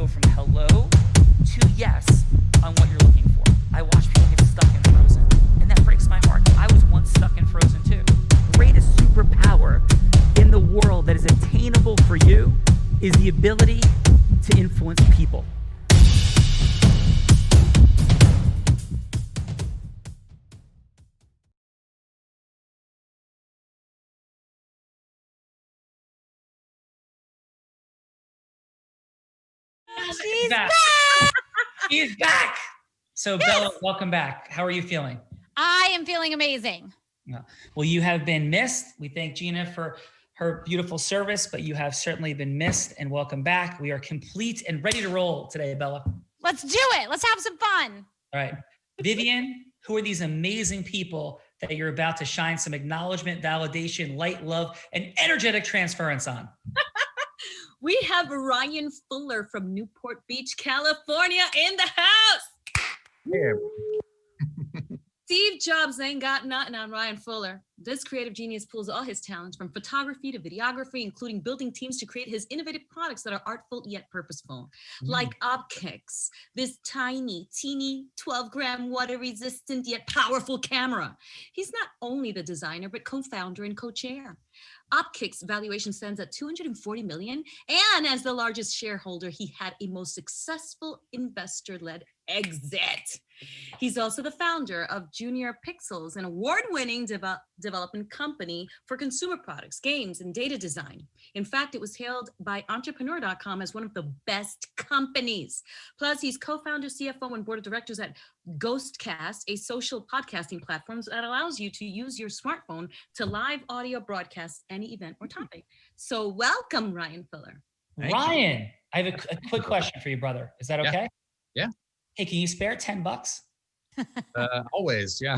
go from hello to yes on what you're looking for. I watch people get stuck in Frozen, and that breaks my heart. I was once stuck in Frozen too. Greatest superpower in the world that is attainable for you is the ability to influence people. She's back. She's back. So yes. Bella, welcome back. How are you feeling? I am feeling amazing. Well, you have been missed. We thank Gina for her beautiful service, but you have certainly been missed, and welcome back. We are complete and ready to roll today, Bella. Let's do it. Let's have some fun. All right. Vivian, who are these amazing people that you're about to shine some acknowledgement, validation, light, love, and energetic transference on? We have Ryan Fuller from Newport Beach, California in the house. Yeah. Steve Jobs ain't got nothing on Ryan Fuller. This creative genius pulls all his talents from photography to videography, including building teams to create his innovative products that are artful yet purposeful. Like Optics, this tiny, teeny, 12-gram water-resistant yet powerful camera. He's not only the designer, but co-founder and co-chair. Optics valuation stands at $240 million, and as the largest shareholder, he had a most successful investor-led exit. He's also the founder of Junior Pixels, an award-winning development company for consumer products, games, and data design. In fact, it was hailed by Entrepreneur.com as one of the best companies. Plus, he's co-founder, CFO, and board of directors at Ghostcast, a social podcasting platform that allows you to use your smartphone to live audio broadcast any event or topic. So welcome, Ryan Fuller. Ryan, I have a quick question for you, brother. Is that okay? Yeah. Hey, can you spare $10? Always, yeah.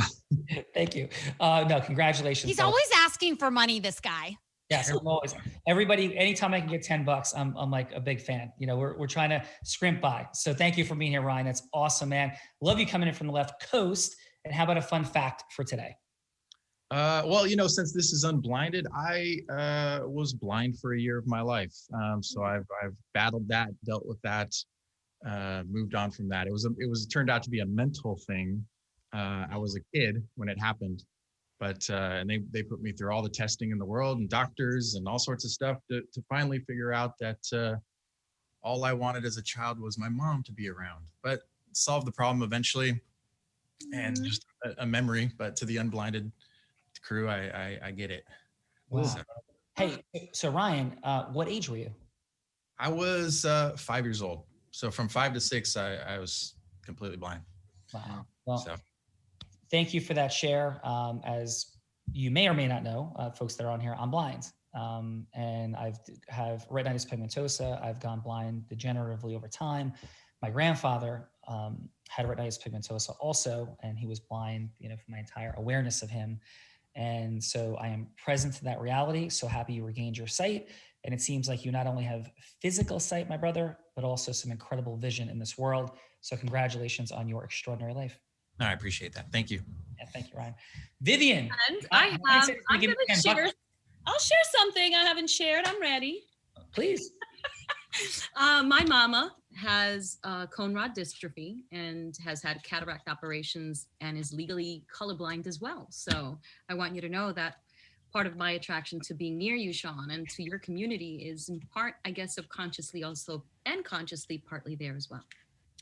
Thank you. No, congratulations. He's always asking for money, this guy. Yes, I'm always. Everybody, anytime I can get $10, I'm like a big fan. You know, we're trying to scrimp by. So thank you for being here, Ryan. That's awesome, man. Love you coming in from the left coast. And how about a fun fact for today? Well, you know, since this is unblinded, I was blind for a year of my life. So I've battled that, dealt with that. Moved on from that. It turned out to be a mental thing. I was a kid when it happened, but and they put me through all the testing in the world and doctors and all sorts of stuff to finally figure out that all I wanted as a child was my mom to be around. But solved the problem eventually, and just a memory. But to the unblinded crew, I get it. Wow. So. Hey, so Ryan, what age were you? I was 5 years old. So from 5 to 6, I was completely blind. Wow. Well, thank you for that share. As you may or may not know, folks that are on here, I'm blind. And I have retinitis pigmentosa. I've gone blind degeneratively over time. My grandfather had retinitis pigmentosa also, and he was blind, you know, for my entire awareness of him. And so I am present to that reality. So happy you regained your sight. And it seems like you not only have physical sight, my brother, but also some incredible vision in this world. So congratulations on your extraordinary life. No, I appreciate that. Thank you. Yeah, thank you, Ryan. Vivian. And I'm going to share. I'll share something I haven't shared. I'm ready. Please. My mama has cone rod dystrophy and has had cataract operations and is legally colorblind as well. So I want you to know that part of my attraction to being near you, Sean, and to your community is in part, I guess, subconsciously also and consciously partly there as well.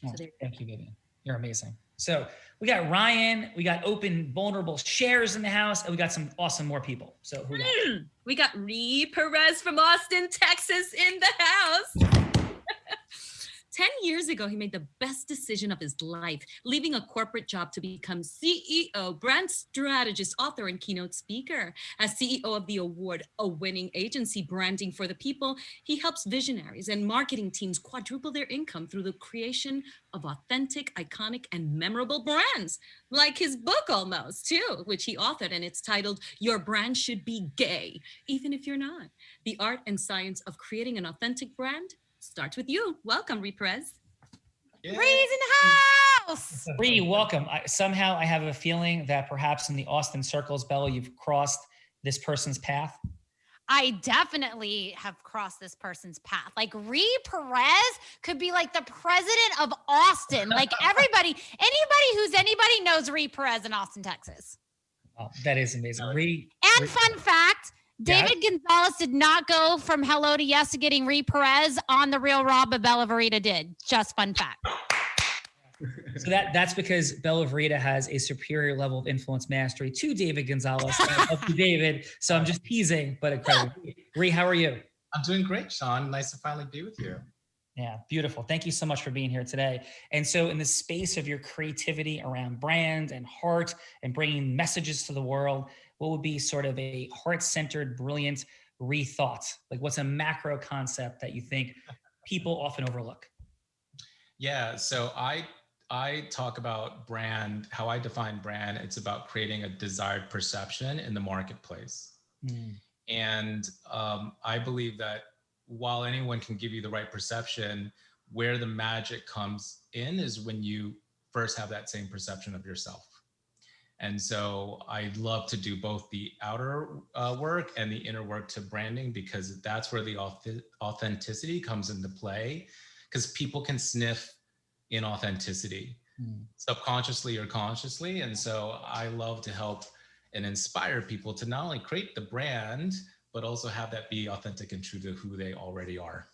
Oh, so thank you, Vivian. You're amazing. So we got Ryan, we got open, vulnerable shares in the house, and we got some awesome more people. So who we got Ree Perez from Austin, Texas in the house. 10 years ago, he made the best decision of his life, leaving a corporate job to become CEO, brand strategist, author, and keynote speaker. As CEO of the award-winning agency Branding for the People, he helps visionaries and marketing teams quadruple their income through the creation of authentic, iconic, and memorable brands, like his book almost, too, which he authored, and it's titled, Your Brand Should Be Gay, Even If You're Not. The art and science of creating an authentic brand starts with you. Welcome, Ree Perez. Ree's in the house. Ree, welcome. Somehow I have a feeling that perhaps in the Austin circles, Bella, you've crossed this person's path. I definitely have crossed this person's path. Like Ree Perez could be like the president of Austin. Like anybody who's anybody knows Ree Perez in Austin, Texas. Oh, that is amazing. And fun fact, David Gonzalez did not go from hello to yes to getting Ree Perez on the Real Raw, but Bella Verita did. Just fun fact. So that's because Bella Verita has a superior level of influence mastery to David Gonzalez. To David. So I'm just teasing, but incredible. Ree, how are you? I'm doing great, Sean. Nice to finally be with you. Yeah, beautiful. Thank you so much for being here today. And so in the space of your creativity around brand and heart and bringing messages to the world, what would be sort of a heart-centered, brilliant rethought? Like what's a macro concept that you think people often overlook? Yeah, so I talk about brand, how I define brand. It's about creating a desired perception in the marketplace. And I believe that while anyone can give you the right perception, where the magic comes in is when you first have that same perception of yourself. And so I love to do both the outer work and the inner work to branding, because that's where the authenticity comes into play, because people can sniff inauthenticity subconsciously or consciously. And so I love to help and inspire people to not only create the brand, but also have that be authentic and true to who they already are.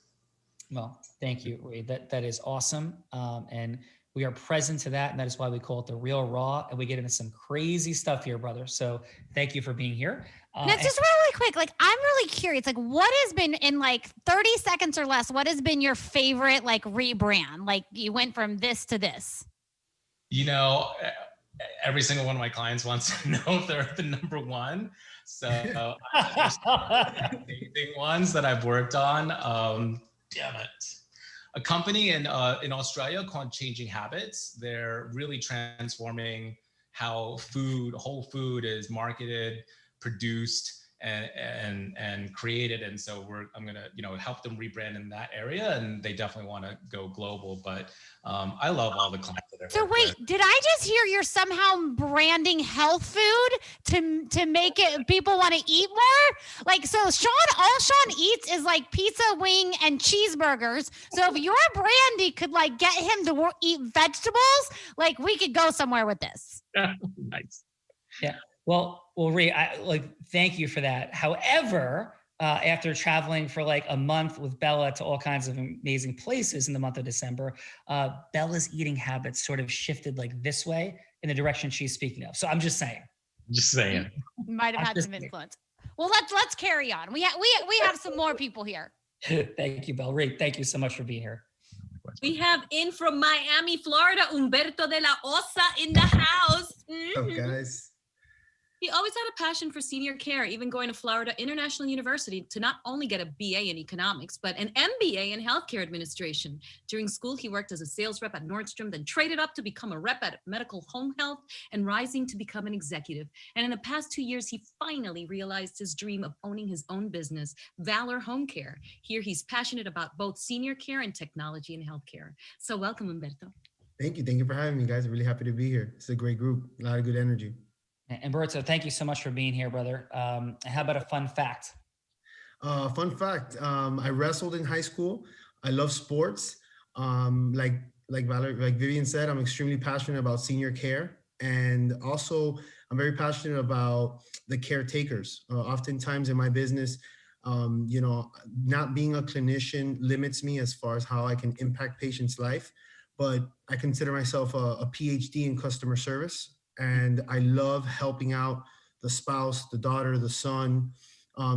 Well, thank you, Ree. That is awesome. And we are present to that. And that is why we call it the Real Raw. And we get into some crazy stuff here, brother. So thank you for being here. Now, just really quick, like, I'm really curious, like, what has been in like 30 seconds or less, what has been your favorite, like, rebrand? Like, you went from this to this. You know, every single one of my clients wants to know if they're the number one. So there's amazing ones that I've worked on. Damn it. A company in Australia called Changing Habits. They're really transforming how whole food is marketed, produced, and created. And so I'm gonna, help them rebrand in that area, and they definitely want to go global. But I love all the clients that I've So wait, did I just hear you're somehow branding health food to make it people want to eat more? Like, so all Sean eats is like pizza, wing, and cheeseburgers. So if your brandy could like get him to eat vegetables, like we could go somewhere with this. Nice. Yeah. Well, Ree, thank you for that. However, after traveling for like a month with Bella to all kinds of amazing places in the month of December, Bella's eating habits sort of shifted like this way in the direction she's speaking of. So I'm just saying. Might have had some influence. Well, let's carry on. We have some more people here. Thank you, Bella. Ree, thank you so much for being here. We have in from Miami, Florida, Humberto de la Osa in the house. What's up, guys? He always had a passion for senior care, even going to Florida International University to not only get a BA in economics, but an MBA in healthcare administration. During school, he worked as a sales rep at Nordstrom, then traded up to become a rep at Medical Home Health and rising to become an executive. And in the past 2 years, he finally realized his dream of owning his own business, Valor Home Care. Here, he's passionate about both senior care and technology in healthcare. So welcome, Humberto. Thank you. Thank you for having me, guys. I'm really happy to be here. It's a great group, a lot of good energy. Humberto, thank you so much for being here, brother. How about a fun fact? Fun fact, I wrestled in high school. I love sports. Like Vivian said, I'm extremely passionate about senior care. And also, I'm very passionate about the caretakers. Oftentimes in my business, not being a clinician limits me as far as how I can impact patients' life. But I consider myself a PhD in customer service. And I love helping out the spouse, the daughter, the son,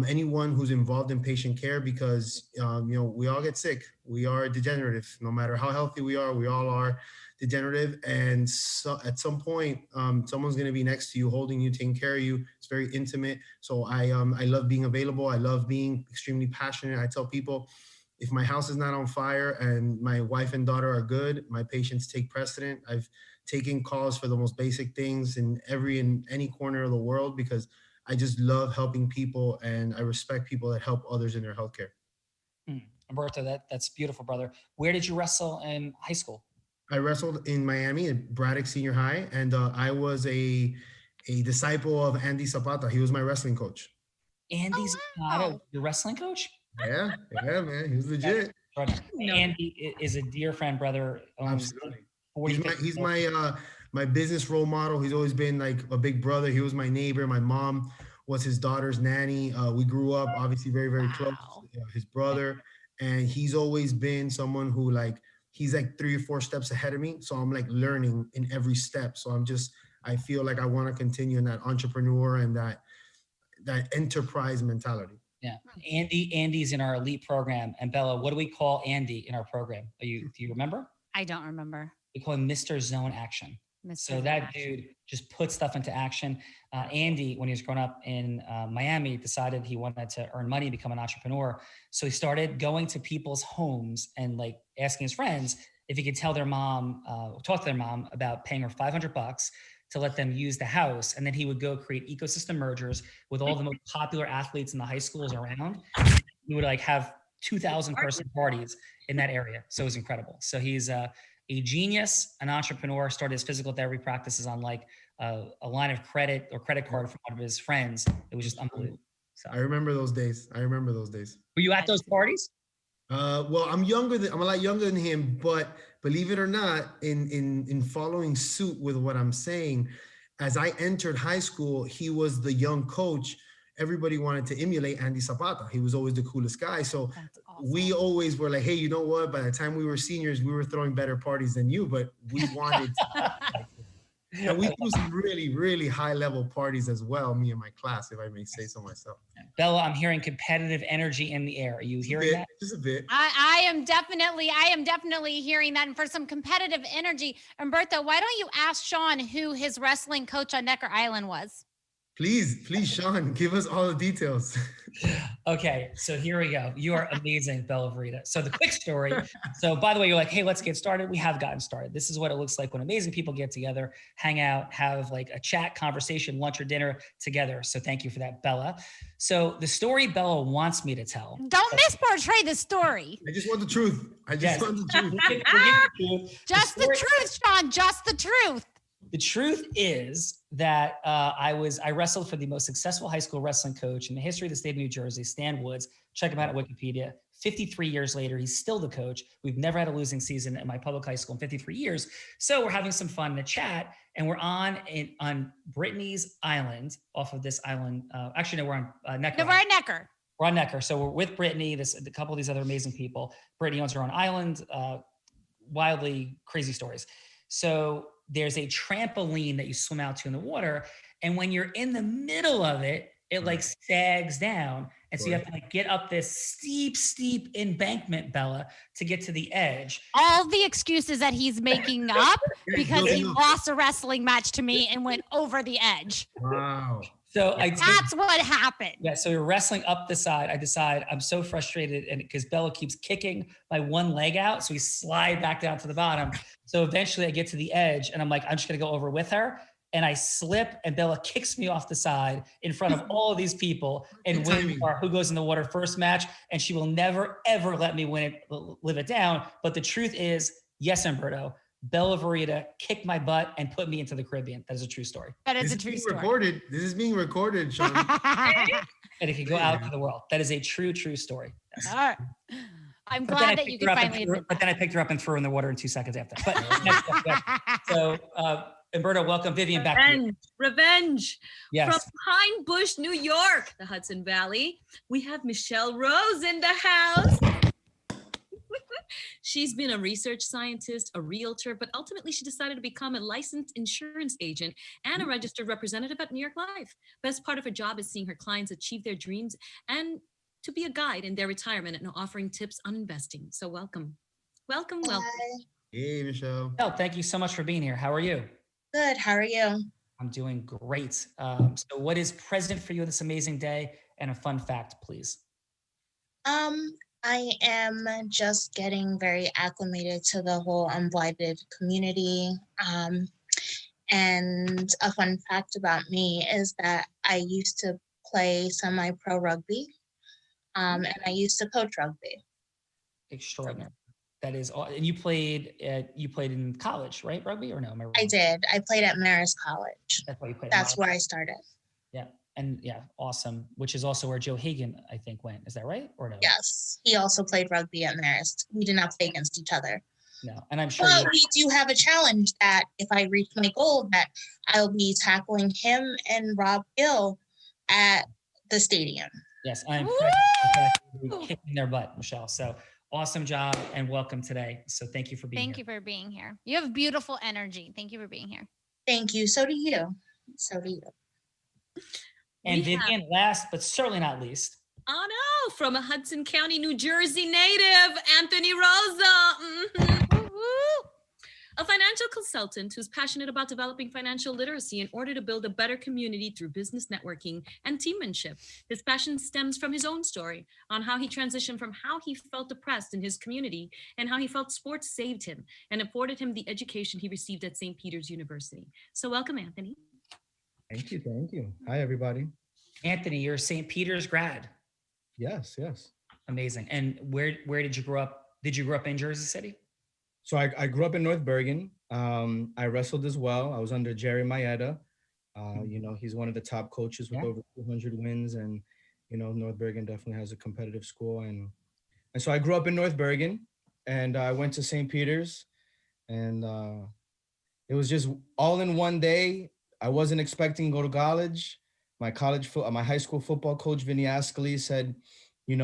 anyone who's involved in patient care, because, we all get sick. We are degenerative. No matter how healthy we all are degenerative. And so at some point, someone's going to be next to you, holding you, taking care of you. It's very intimate. So I love being available. I love being extremely passionate. I tell people, if my house is not on fire and my wife and daughter are good, my patients take precedent. I've taken calls for the most basic things in any corner of the world, because I just love helping people and I respect people that help others in their healthcare. Humberto, that's beautiful, brother. Where did you wrestle in high school? I wrestled in Miami at Braddock Senior High, and I was a disciple of Andy Zapata. He was my wrestling coach. Andy Zapata, wow. your wrestling coach? Yeah, man, he was legit. Andy is a dear friend, brother. Owns Absolutely. 40, He's my business role model. He's always been like a big brother. He was my neighbor. My mom was his daughter's nanny. We grew up obviously very, very close. His brother, and he's always been someone who like he's like 3 or 4 steps ahead of me. So I'm like learning in every step. So I feel like I want to continue in that entrepreneur and that enterprise mentality. Yeah, Andy's in our elite program. And Bella, what do we call Andy in our program? Do you remember? I don't remember. We call him Mr. Zone Action. So that dude just puts stuff into action. Andy, when he was growing up in Miami, decided he wanted to earn money, become an entrepreneur. So he started going to people's homes and like asking his friends if he could tell their mom, talk to their mom about paying her $500 to let them use the house. And then he would go create ecosystem mergers with all the most popular athletes in the high schools around. He would like have 2,000 person parties in that area. So it was incredible. So he's a genius, an entrepreneur, started his physical therapy practices on like a line of credit or credit card from one of his friends. It was just unbelievable. So I remember those days. Were you at those parties? Well, I'm a lot younger than him, but believe it or not, in following suit with what I'm saying, as I entered high school, he was the young coach. Everybody wanted to emulate Andy Zapata. He was always the coolest guy. So we always were like, hey, you know what? By the time we were seniors, we were throwing better parties than you, but we wanted to. And we threw some really, really high level parties as well, me and my class, if I may say so myself. Bella, I'm hearing competitive energy in the air. Are you hearing that? Just a bit. I am definitely hearing that. And for some competitive energy, Umberto, why don't you ask Sean who his wrestling coach on Necker Island was? Please, Sean, give us all the details. Okay, so here we go. You are amazing, Bella Verita. So the quick story. So by the way, you're like, hey, let's get started. We have gotten started. This is what it looks like when amazing people get together, hang out, have like a chat, conversation, lunch or dinner together. So thank you for that, Bella. So the story Bella wants me to tell. Don't misportray the story. I just want the truth. Want the truth. Just the truth, Sean. Just the truth. The truth is that I wrestled for the most successful high school wrestling coach in the history of the state of New Jersey, Stan Woods. Check him out at Wikipedia. 53 years later, he's still the coach. We've never had a losing season in my public high school in 53 years. So we're having some fun in the chat, and we're on Brittany's Island, off of this island. Actually, no, we're on Necker. No, we're at Necker. We're on Necker. So we're with Brittany, a couple of these other amazing people. Brittany owns her own island. Wildly crazy stories. So there's a trampoline that you swim out to in the water. And when you're in the middle of it, it like sags down. And so you have to like get up this steep embankment, Bella, to get to the edge. All the excuses that he's making up because he lost a wrestling match to me and went over the edge. Wow. So that's what happened. Yeah. So we're wrestling up the side. I decide I'm so frustrated, and because Bella keeps kicking my one leg out, so we slide back down to the bottom. So eventually I get to the edge, and I'm like, I'm just gonna go over with her, and I slip, and Bella kicks me off the side in front of all of these people, and wins our Who Goes in the Water first match. And she will never ever let me win it, live it down. But the truth is, yes, Umberto, Bella Verita kicked my butt and put me into the Caribbean. That is a true story. That is a true story. Recorded. This is being recorded, Sean. And it can go out to the world. That is a true story. Yes. All right. I'm glad that you can finally admit that. But then I picked her up and threw her in the water in 2 seconds after. But so Umberto, welcome. Vivian, back to you. Revenge. Yes. From Pine Bush, New York, the Hudson Valley, we have Michelle Rose in the house. She's been a research scientist, a realtor, but ultimately she decided to become a licensed insurance agent and a registered representative at New York Life. Best part of her job is seeing her clients achieve their dreams and to be a guide in their retirement and offering tips on investing. So welcome. Welcome. Hey, Michelle. Oh, thank you so much for being here. How are you? Good. How are you? I'm doing great. So what is present for you this amazing day, and a fun fact, please? I am just getting very acclimated to the whole unblinded community. And a fun fact about me is that I used to play semi-pro rugby, and I used to coach rugby. Extraordinary. That is, and you played in college, right? Rugby, or no? I did. I played at Marist College. That's why you played. That's where I started. Yeah. And yeah, awesome. Which is also where Joe Hagan, I think, went. Is that right or no? Yes, he also played rugby at Marist. We did not play against each other. No, and I'm sure. But we do have a challenge that if I reach my goal, that I'll be tackling him and Rob Gill at the stadium. Yes, I'm kicking their butt, Michelle. So awesome job and welcome today. So thank you for being here. Thank you for being here. You have beautiful energy. Thank you for being here. Thank you. So do you. So do you. And Vivian, last but certainly not least. Oh no, from a Hudson County, New Jersey native, Anthony Rosa. A financial consultant who's passionate about developing financial literacy in order to build a better community through business networking and teammanship. His passion stems from his own story on how he transitioned from how he felt oppressed in his community and how he felt sports saved him and afforded him the education he received at St. Peter's University. So welcome, Anthony. Thank you. Thank you. Hi, everybody. Anthony, you're a St. Peter's grad. Yes. Amazing. And where did you grow up? Did you grow up in Jersey City? So I grew up in North Bergen. I wrestled as well. I was under Jerry Maeda. He's one of the top coaches with over 200 wins, and North Bergen definitely has a competitive school. And so I grew up in North Bergen, and I went to St. Peter's, and it was just all in one day. I wasn't expecting to go to college. My high school football coach, Vinny Ascoli, said,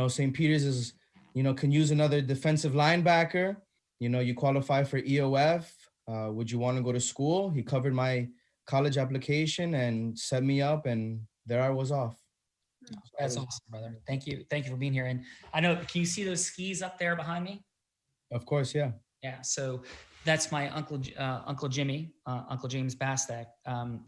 St. Peter's is, can use another defensive linebacker. You qualify for EOF. Would you want to go to school? He covered my college application and set me up, and there I was off. That's awesome, brother. Thank you for being here. And I know, can you see those skis up there behind me? Of course, yeah. Yeah. So that's my Uncle Jimmy, Uncle James Bastek.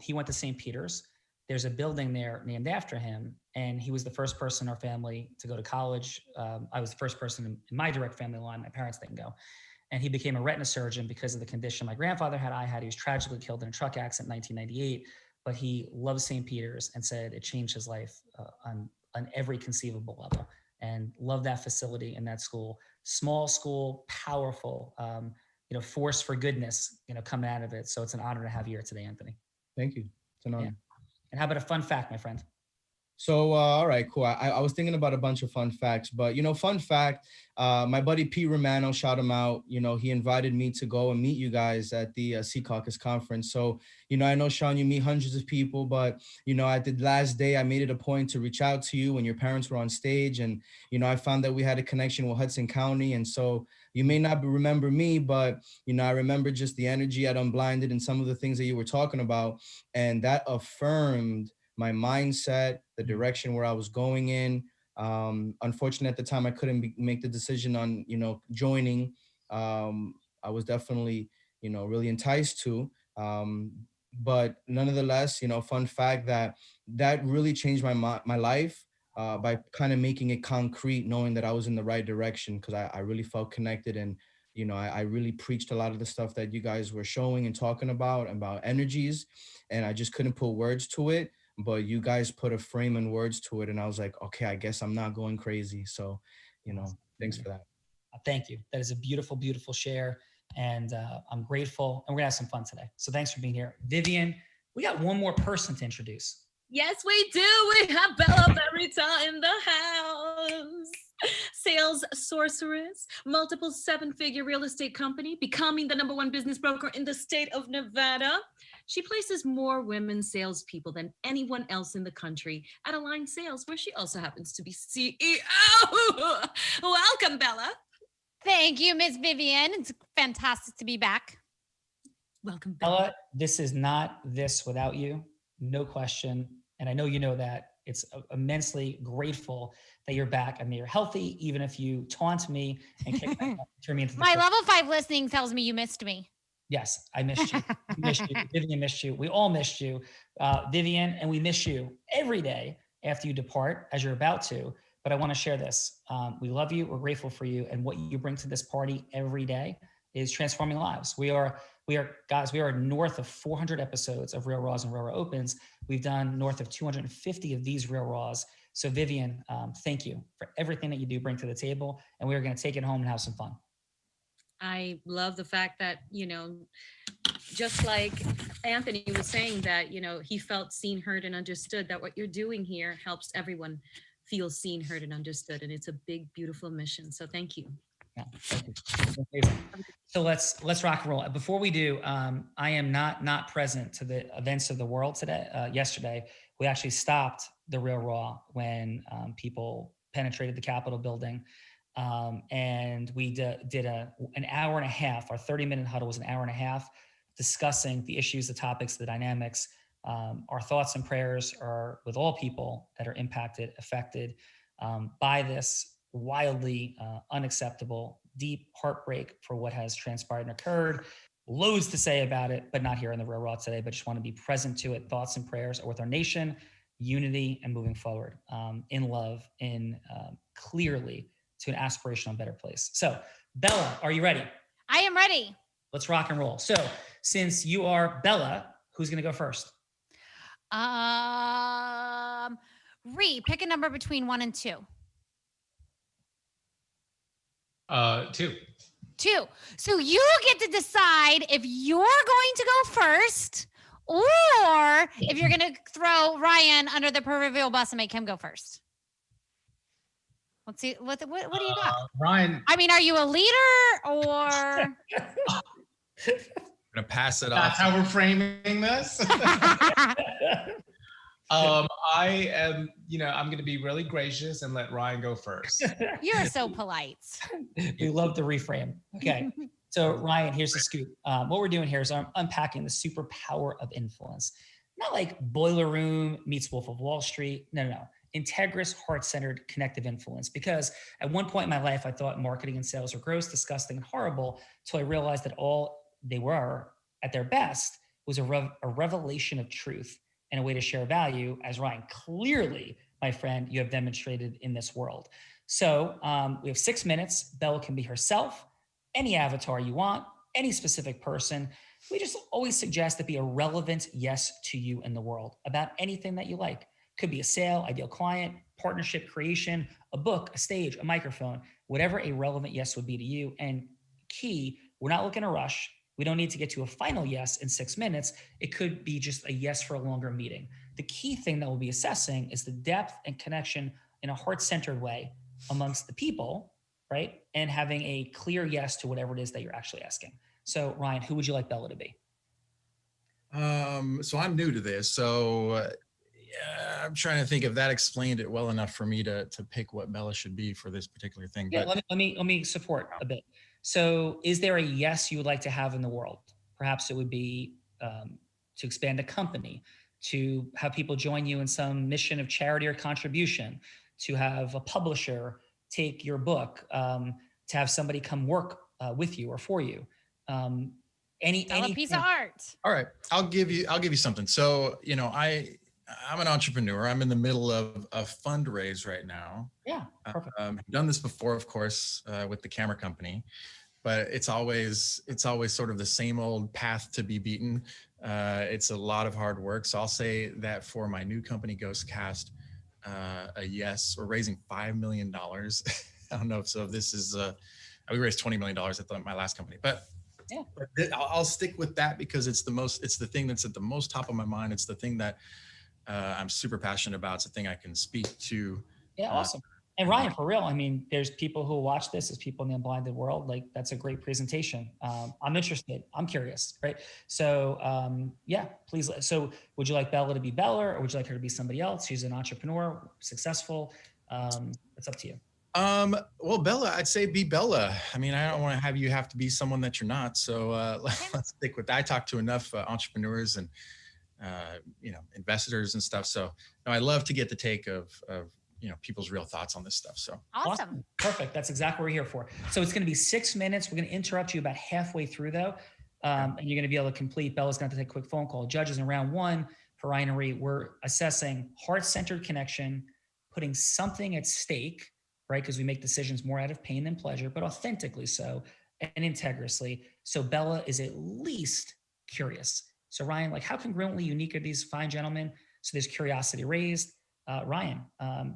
He went to St. Peter's. There's a building there named after him, and he was the first person in our family to go to college. I was the first person in my direct family line. My parents didn't go. And he became a retina surgeon because of the condition my grandfather had. He was tragically killed in a truck accident in 1998, but he loved St. Peter's and said it changed his life on every conceivable level, and loved that facility and that school. Small school, powerful, force for goodness, coming out of it. So it's an honor to have you here today, Anthony. Thank you. It's an honor. Yeah. And how about a fun fact, my friend? So, all right, cool. I was thinking about a bunch of fun facts, but, fun fact, my buddy Pete Romano, shout him out. He invited me to go and meet you guys at the Sea Caucus conference. So, I know, Sean, you meet hundreds of people, but, at the last day, I made it a point to reach out to you when your parents were on stage. And, I found that we had a connection with Hudson County. And so you may not remember me, but, I remember just the energy at Unblinded and some of the things that you were talking about. And that affirmed my mindset, the direction where I was going in. Unfortunately, at the time, I couldn't make the decision on, joining. I was definitely, really enticed to. But nonetheless, fun fact that really changed my life by kind of making it concrete, knowing that I was in the right direction, because I really felt connected. And, I really preached a lot of the stuff that you guys were showing and talking about energies. And I just couldn't put words to it. But you guys put a frame and words to it. And I was like, okay, I guess I'm not going crazy. So, thanks for that. Thank you. That is a beautiful, beautiful share. And I'm grateful. And we're gonna have some fun today. So thanks for being here. Vivian, we got one more person to introduce. Yes, we do. We have Bella Berita in the house. Sales sorceress, multiple 7-figure real estate company, becoming the #1 business broker in the state of Nevada. She places more women salespeople than anyone else in the country at Align Sales, where she also happens to be CEO. Welcome, Bella. Thank you, Miss Vivian. It's fantastic to be back. Welcome, Bella. This is not this without you, no question. And I know you know that. It's immensely grateful that you're back and that you're healthy, even if you taunt me and turn me into my level 5 listening tells me you missed me. Yes, I missed you. Vivian missed you. We all missed you, Vivian, and we miss you every day after you depart, as you're about to. But I want to share this. We love you. We're grateful for you, and what you bring to this party every day is transforming lives. We are north of 400 episodes of Real Raws and Real Raw Opens. We've done north of 250 of these Real Raws. So Vivian, thank you for everything that you do bring to the table, and we are going to take it home and have some fun. I love the fact that, just like Anthony was saying that, he felt seen, heard, and understood, that what you're doing here helps everyone feel seen, heard, and understood. And it's a big, beautiful mission. So thank you. Yeah, thank you. So let's rock and roll. Before we do, I am not present to the events of the world today. Yesterday, we actually stopped the Real Raw when people penetrated the Capitol building, and we did an hour and a half. Our 30-minute huddle was an hour and a half, discussing the issues, the topics, the dynamics. Our thoughts and prayers are with all people that are impacted, affected by this wildly unacceptable, deep heartbreak for what has transpired and occurred. Loads to say about it, but not here in the Real Raw today, but just want to be present to it. Thoughts and prayers are with our nation, unity, and moving forward in love, in clearly to an aspirational and better place. So Bella, are you ready? I am ready. Let's rock and roll. So since you are Bella, who's going to go first? Pick a number between 1 and 2. 2. 2. So you get to decide if you're going to go first, or if you're going to throw Ryan under the proverbial bus and make him go first. Let's see. What do you got? Ryan. I mean, are you a leader or? I'm gonna pass it off. That's how we're framing this. I am, I'm going to be really gracious and let Ryan go first. You're so polite. We love to reframe. Okay. So Ryan, here's the scoop. What we're doing here is I'm unpacking the superpower of influence. Not like Boiler Room meets Wolf of Wall Street. No. Integrous, heart-centered, connective influence. Because at one point in my life, I thought marketing and sales were gross, disgusting, and horrible, until I realized that all they were at their best was a revelation of truth and a way to share value, as Ryan, clearly, my friend, you have demonstrated in this world. So we have 6 minutes. Bella can be herself, any avatar you want, any specific person. We just always suggest it be a relevant yes to you in the world about anything that you like. Could be a sale, ideal client, partnership creation, a book, a stage, a microphone, whatever a relevant yes would be to you. And key, we're not looking to rush. We don't need to get to a final yes in 6 minutes. It could be just a yes for a longer meeting. The key thing that we'll be assessing is the depth and connection in a heart-centered way amongst the people, right? And having a clear yes to whatever it is that you're actually asking. So Ryan, who would you like Bella to be? So I'm new to this. So I'm trying to think if that explained it well enough for me to pick what Bella should be for this particular thing. Yeah, but let me support a bit. So is there a yes you would like to have in the world? Perhaps it would be to expand a company, to have people join you in some mission of charity or contribution, to have a publisher take your book, to have somebody come work with you or for you. Any piece of art. All right, I'll give you something. So I'm an entrepreneur. I'm in the middle of a fundraise right now. Yeah, perfect. I've done this before, of course, with the camera company, but it's always sort of the same old path to be beaten. It's a lot of hard work. So I'll say that for my new company, Ghostcast, a yes. We're raising $5 million. I don't know if this is. We raised $20 million at my last company, but. Yeah, I'll stick with that because it's the thing that's at the most top of my mind. It's the thing that I'm super passionate about. It's a thing I can speak to. Yeah, awesome. And Ryan, for real, I mean, there's people who watch this as people in the unblinded world. Like, that's a great presentation. I'm interested. I'm curious, right? So yeah, please. So would you like Bella to be Bella, or would you like her to be somebody else? She's an entrepreneur, successful. It's up to you. Well, Bella, I'd say be Bella. I mean, I don't want to have to be someone that you're not. So let's stick with that. I talk to enough entrepreneurs and investors and stuff. So I love to get the take of people's real thoughts on this stuff. So awesome. Perfect. That's exactly what we're here for. So it's going to be 6 minutes. We're going to interrupt you about halfway through though. And you're going to be able to complete. Bella's going to take a quick phone call. Judges in round 1 for Ryan and Ree, we're assessing heart-centered connection, putting something at stake, right? Because we make decisions more out of pain than pleasure, but authentically so and integriously. So Bella is at least curious. So Ryan, like, how congruently unique are these fine gentlemen? So there's curiosity raised. Ryan,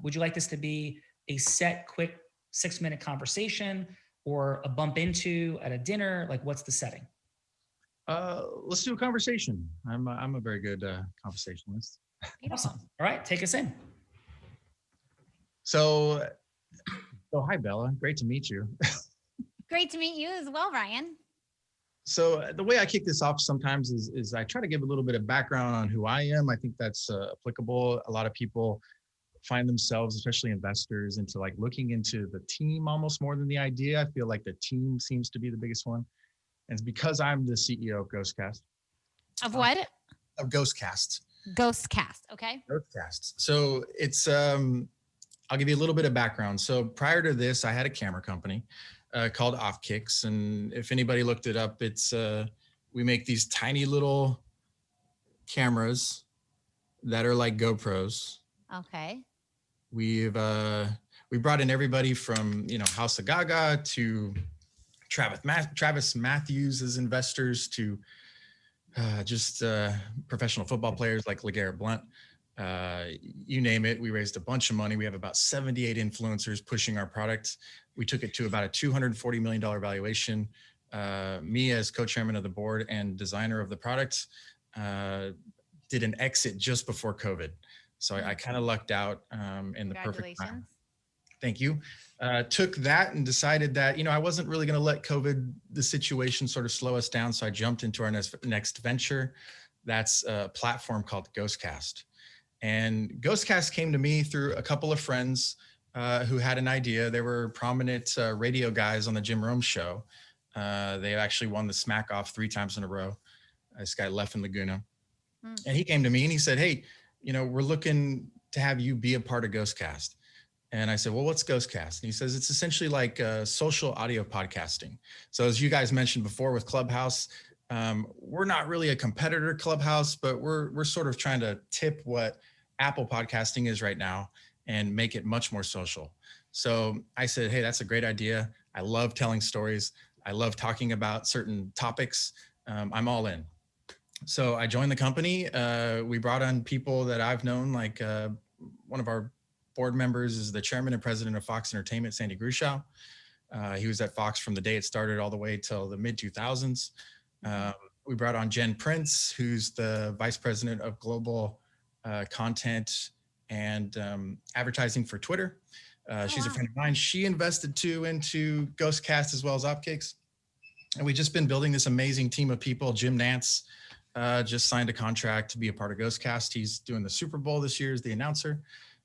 would you like this to be a set, quick 6-minute conversation or a bump into at a dinner? Like, what's the setting? Let's do a conversation. I'm a very good conversationalist. Awesome. All right, take us in. So hi Bella, great to meet you. Great to meet you as well, Ryan. So the way I kick this off sometimes is I try to give a little bit of background on who I am. I think that's applicable. A lot of people find themselves, especially investors, into like looking into the team almost more than the idea. I feel like the team seems to be the biggest one. And it's because I'm the CEO of Ghostcast. Of what? Of Ghostcast. Ghostcast. Okay. Ghostcast. So it's I'll give you a little bit of background. So prior to this, I had a camera company called Off Kicks, and if anybody looked it up, it's we make these tiny little cameras that are like GoPros. Okay. We brought in everybody from House of Gaga to Travis Matthews as investors to just professional football players like LeGarrette Blount. You name it. We raised a bunch of money. We have about 78 influencers pushing our product. We took it to about a $240 million valuation. Me as co-chairman of the board and designer of the product did an exit just before COVID. So I kind of lucked out in the perfect time. Thank you. Took that and decided that, I wasn't really going to let COVID, the situation sort of slow us down. So I jumped into our next venture. That's a platform called Ghostcast. And Ghostcast came to me through a couple of friends who had an idea. They were prominent radio guys on the Jim Rome show. They actually won the Smack Off 3 times in a row. This guy, Leffen Laguna. And he came to me and he said, hey, we're looking to have you be a part of Ghostcast. And I said, well, what's Ghostcast? And he says, it's essentially like social audio podcasting. So as you guys mentioned before with Clubhouse, we're not really a competitor to Clubhouse, but we're sort of trying to tip what Apple podcasting is right now and make it much more social. So I said, hey, that's a great idea. I love telling stories. I love talking about certain topics. I'm all in. So I joined the company. We brought on people that I've known, like one of our board members is the chairman and president of Fox Entertainment, Sandy Grushow. He was at Fox from the day it started all the way till the mid 2000s. We brought on Jen Prince, who's the vice president of global content and advertising for Twitter. She's a friend of mine. She invested too into Ghostcast as well as Opkicks. And we've just been building this amazing team of people. Jim Nance just signed a contract to be a part of Ghostcast. He's doing the Super Bowl this year as the announcer.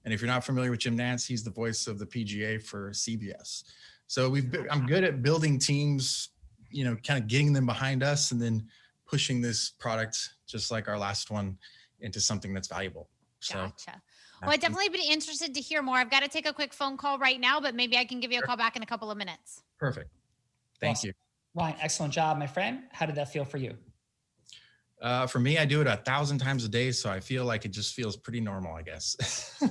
And if you're not familiar with Jim Nance, he's the voice of the PGA for CBS. So I'm good at building teams, kind of getting them behind us and then pushing this product, just like our last one, into something that's valuable. So, gotcha. Well, I'd definitely be interested to hear more. I've got to take a quick phone call right now, but maybe I can give you a call back in a couple of minutes. Perfect. Thank you. Ryan, excellent job, my friend. How did that feel for you? For me, I do it 1,000 times a day, so I feel like it just feels pretty normal, I guess.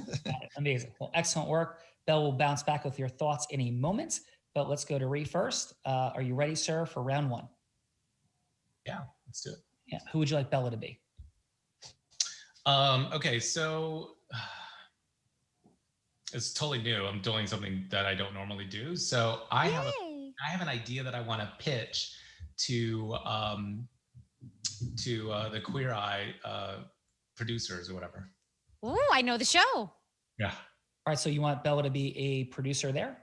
Amazing. Well, excellent work. Bell will bounce back with your thoughts in a moment, but let's go to Ree first. Are you ready, sir, for round one? Yeah, let's do it. Yeah. Who would you like Bella to be? Okay, so it's totally new. I'm doing something that I don't normally do. So I have an idea that I want to pitch to the Queer Eye producers or whatever. Ooh, I know the show. Yeah. All right. So you want Bella to be a producer there?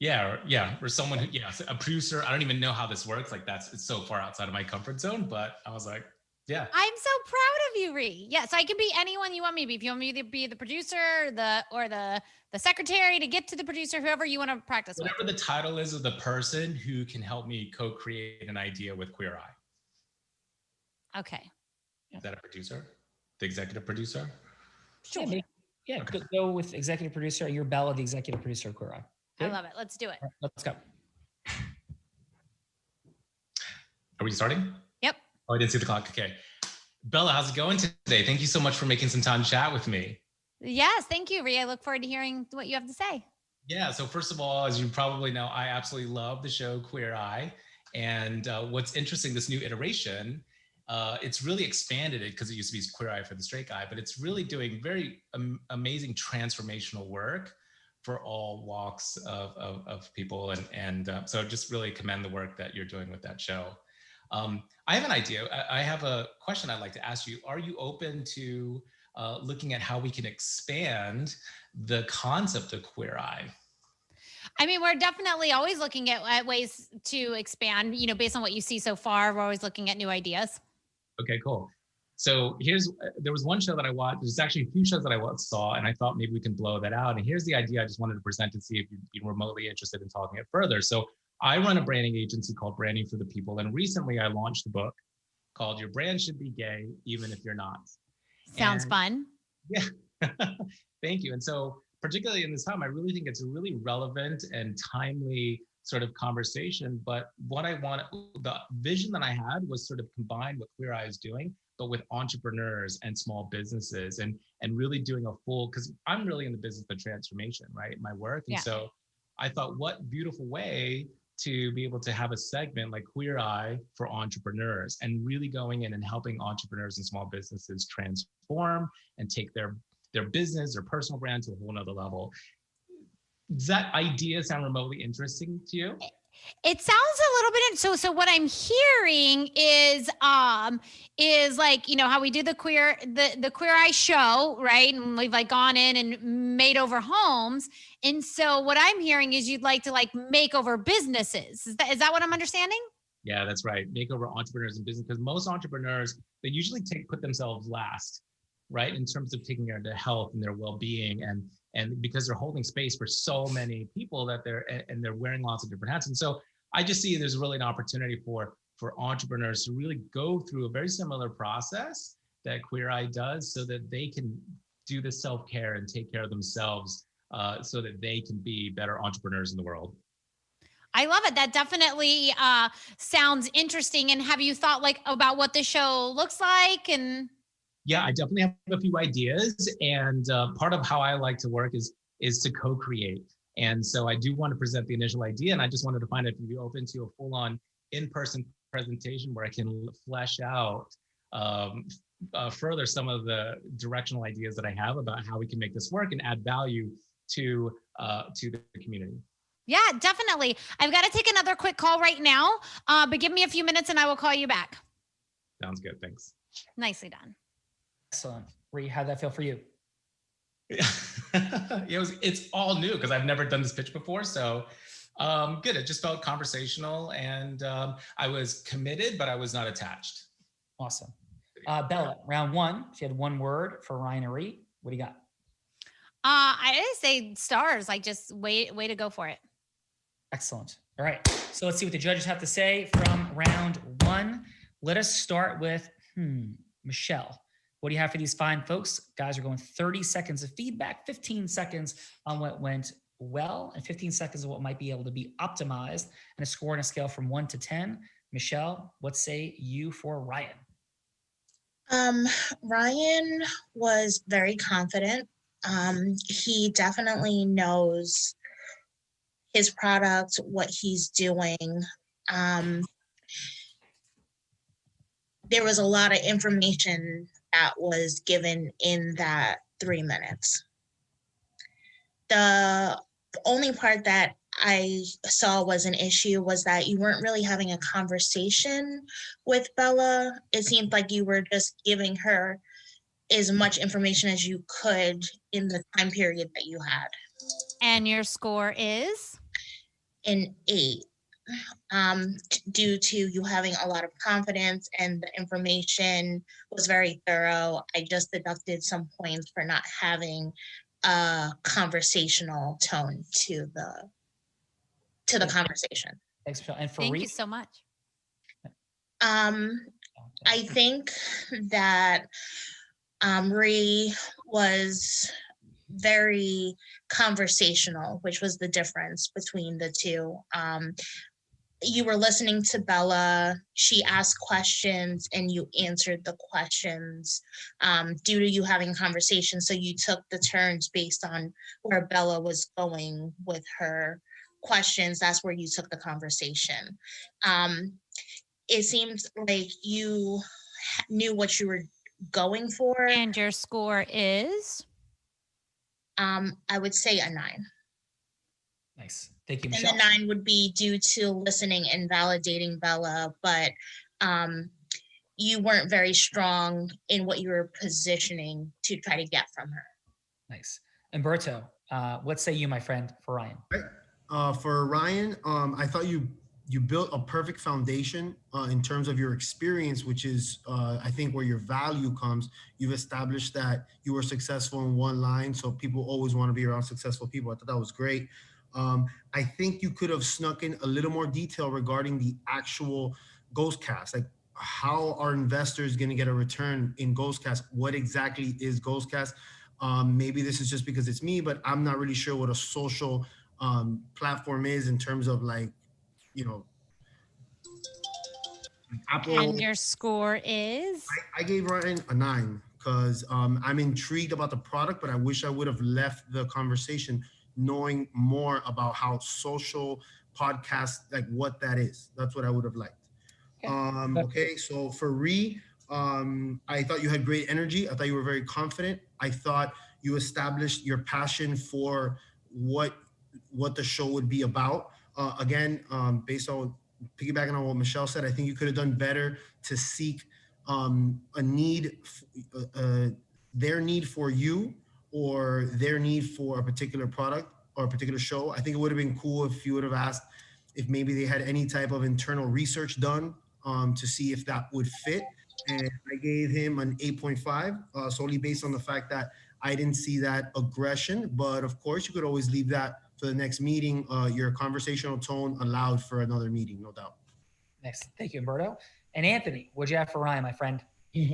Yeah. Or someone who, a producer. I don't even know how this works. Like it's so far outside of my comfort zone, but I was like, yeah. I'm so proud of you, Ree. Yes, I can be anyone you want me to be. If you want me to be the producer, the secretary to get to the producer, whoever you want to practice with. Whatever the title is of the person who can help me co-create an idea with Queer Eye. Okay. Is that a producer? The executive producer? Sure. Yeah, okay. Go with executive producer. You're Bella, the executive producer of Queer Eye. Good? I love it. Let's do it. Right, let's go. Are we starting? Yep. Oh, I didn't see the clock. Okay. Bella, how's it going today? Thank you so much for making some time to chat with me. Yes, thank you, Ree. I look forward to hearing what you have to say. Yeah, so first of all, as you probably know, I absolutely love the show Queer Eye. And what's interesting, this new iteration, it's really expanded it because it used to be Queer Eye for the Straight Guy, but it's really doing very amazing transformational work for all walks of people. And so just really commend the work that you're doing with that show. I have an idea. I have a question I'd like to ask you. Are you open to looking at how we can expand the concept of Queer Eye? I mean, we're definitely always looking at ways to expand, based on what you see so far. We're always looking at new ideas. Okay, cool. So there was one show that I watched. There's actually a few shows that I saw, and I thought maybe we can blow that out. And here's the idea I just wanted to present and see if you'd be remotely interested in talking it further. So I run a branding agency called Branding for the People. And recently I launched a book called Your Brand Should Be Gay, Even If You're Not. Sounds fun. Yeah, thank you. And so particularly in this time, I really think it's a really relevant and timely sort of conversation. But the vision that I had was sort of combine what Queer Eye is doing, but with entrepreneurs and small businesses and really doing a full, because I'm really in the business of transformation, right? My work. And so I thought, what beautiful way to be able to have a segment like Queer Eye for entrepreneurs and really going in and helping entrepreneurs and small businesses transform and take their business or personal brand to a whole nother level. Does that idea sound remotely interesting to you? It sounds a little bit. So what I'm hearing is like, how we do the Queer Eye show, right? And we've like gone in and made over homes. And so what I'm hearing is you'd like to like make over businesses. Is that what I'm understanding? Yeah, that's right. Make over entrepreneurs and business, because most entrepreneurs, they usually put themselves last, right? In terms of taking care of their health and their well-being, and because they're holding space for so many people that they're wearing lots of different hats. And so I just see there's really an opportunity for entrepreneurs to really go through a very similar process that Queer Eye does, so that they can do the self-care and take care of themselves, so that they can be better entrepreneurs in the world. I love it. That definitely sounds interesting. And have you thought like about what the show looks like? And yeah, I definitely have a few ideas, and part of how I like to work is to co-create. And so I do want to present the initial idea, and I just wanted to find out if you'd be open to a full-on in-person presentation where I can flesh out further some of the directional ideas that I have about how we can make this work and add value to the community. Yeah, definitely. I've got to take another quick call right now, but give me a few minutes and I will call you back. Sounds good. Thanks. Nicely done. Excellent. Ree, how'd that feel for you? It's all new because I've never done this pitch before. So good. It just felt conversational, and I was committed, but I was not attached. Awesome. Bella, round one. If you had one word for Ryan and Ree, what do you got? I just say stars. Like just way to go for it. Excellent. All right. So let's see what the judges have to say from round one. Let us start with Michelle. What do you have for these fine folks? Guys are going 30 seconds of feedback, 15 seconds on what went well, and 15 seconds of what might be able to be optimized, and a score on a scale from 1 to 10. Michelle, what say you for Ryan? Ryan was very confident. He definitely knows his product, what he's doing. There was a lot of information that was given in that 3 minutes. The only part that I saw was an issue was that you weren't really having a conversation with Bella. It seemed like you were just giving her as much information as you could in the time period that you had. And your score is? An 8. Due to you having a lot of confidence and the information was very thorough. I just deducted some points for not having a conversational tone to the conversation. Thanks, Michelle. And for Thank Ree? you so much. I think that Ree was very conversational, which was the difference between the two. You were listening to Bella, she asked questions and you answered the questions due to you having conversations. So you took the turns based on where Bella was going with her questions. That's where you took the conversation. It seems like you knew what you were going for. And your score is? I would say a 9. Nice. Thank you, Michelle. And the 9 would be due to listening and validating Bella, but you weren't very strong in what you were positioning to try to get from her. Nice. Umberto, what say you, my friend, for Ryan? For Ryan, I thought you built a perfect foundation in terms of your experience, which is I think where your value comes. You've established that you were successful in one line, so people always want to be around successful people. I thought that was great. I think you could have snuck in a little more detail regarding the actual Ghostcast, like how are investors going to get a return in Ghostcast? What exactly is Ghostcast? Maybe this is just because it's me, but I'm not really sure what a social platform is in terms of like, you know, Apple. And your score is? I gave Ryan a 9 because I'm intrigued about the product, but I wish I would have left the conversation knowing more about how social podcast, like what that is. That's what I would have liked. Okay, so for Ree, I thought you had great energy. I thought you were very confident. I thought you established your passion for what the show would be about. Again, based on piggybacking on what Michelle said, I think you could have done better to seek a need, their need for you or their need for a particular product or a particular show. I think it would have been cool if you would have asked if maybe they had any type of internal research done to see if that would fit. And I gave him an 8.5 solely based on the fact that I didn't see that aggression. But of course, you could always leave that for the next meeting. Your conversational tone allowed for another meeting, no doubt. Nice. Thank you, Umberto. And Anthony, what'd you have for Ryan, my friend?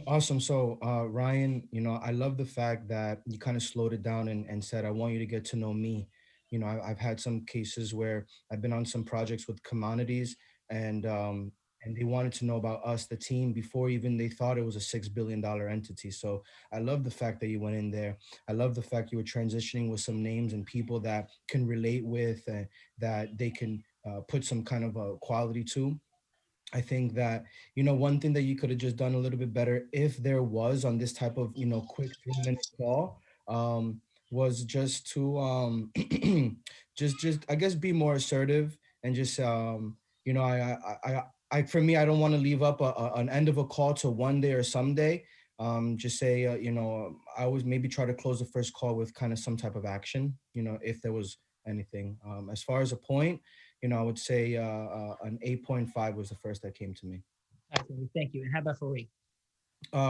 Awesome. So Ryan, I love the fact that you kind of slowed it down and said, I want you to get to know me. I've had some cases where I've been on some projects with commodities and they wanted to know about us, the team, before even they thought it was a $6 billion entity. So I love the fact that you went in there. I love the fact you were transitioning with some names and people that can relate with, that they can put some kind of a quality to. I think that, one thing that you could have just done a little bit better if there was on this type of, quick 3-minute call, was just to just I guess be more assertive and just for me, I don't want to leave up an end of a call to one day or someday. Just say I always maybe try to close the first call with kind of some type of action, if there was anything. As far as a point, I would say an 8.5 was the first that came to me. Absolutely. Thank you. And how about for Ree?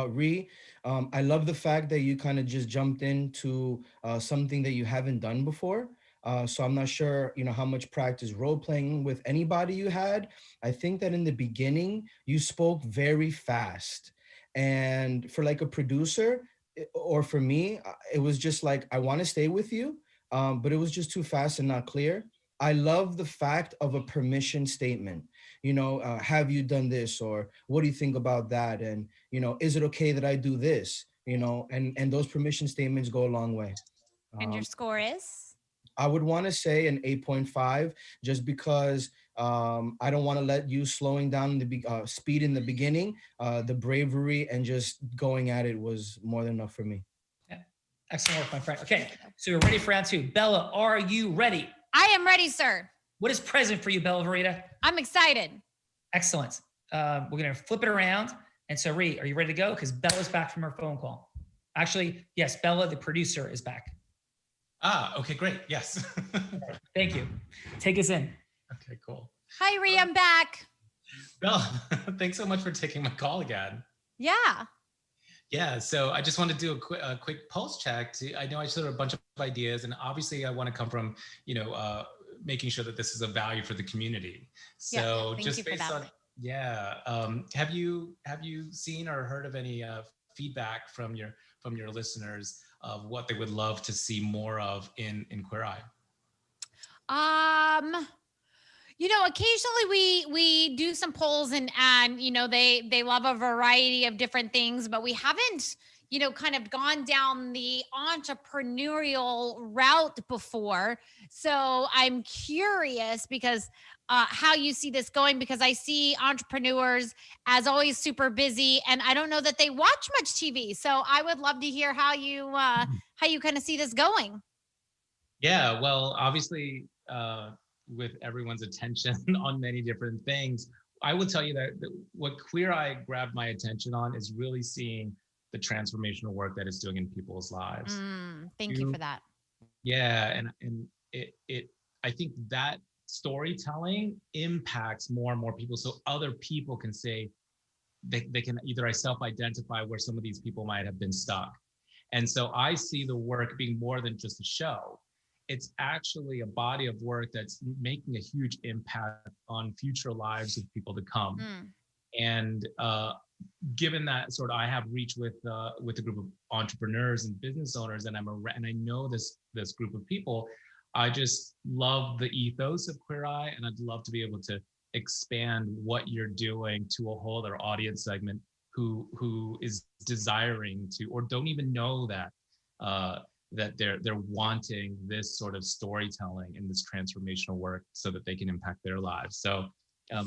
Ree, I love the fact that you kind of just jumped into something that you haven't done before. So I'm not sure, how much practice role playing with anybody you had. I think that in the beginning, you spoke very fast. And for like a producer, or for me, it was just like, I want to stay with you, but it was just too fast and not clear. I love the fact of a permission statement. Have you done this, or what do you think about that? And, is it okay that I do this? And those permission statements go a long way. And your score is? I would want to say an 8.5, just because I don't want to let you slowing down the speed in the beginning. The bravery and just going at it was more than enough for me. Yeah. Excellent work, my friend. Okay, so we're ready for round 2. Bella, are you ready? I am ready, sir. What is present for you, Bella Verita? I'm excited. Excellent. We're going to flip it around. And so, Ree, are you ready to go? Because Bella's back from her phone call. Actually, yes, Bella, the producer, is back. Okay, great. Yes. Thank you. Take us in. Okay, cool. Hi, Ree, I'm back. Bella, thanks so much for taking my call again. Yeah. Yeah, so I just want to do a quick pulse check. I know I shared a bunch of ideas, and obviously I want to come from, making sure that this is a value for the community. So just based on, have you seen or heard of any feedback from your listeners of what they would love to see more of in Queer Eye? Occasionally we do some polls and they love a variety of different things, but we haven't, kind of gone down the entrepreneurial route before. So I'm curious because how you see this going, because I see entrepreneurs as always super busy, and I don't know that they watch much TV. So I would love to hear how you kind of see this going. Yeah, well, obviously, with everyone's attention on many different things, I will tell you that what Queer Eye grabbed my attention on is really seeing the transformational work that it's doing in people's lives. Thank you for that. Yeah, and it I think that storytelling impacts more and more people, so other people can say they can either I self-identify where some of these people might have been stuck. And so I see the work being more than just a show. It's actually a body of work that's making a huge impact on future lives of people to come. And given that sort of I have reach with a group of entrepreneurs and business owners, and and I know this group of people, I just love the ethos of Queer Eye, and I'd love to be able to expand what you're doing to a whole other audience segment who is desiring to, or don't even know that that they're wanting this sort of storytelling and this transformational work so that they can impact their lives. So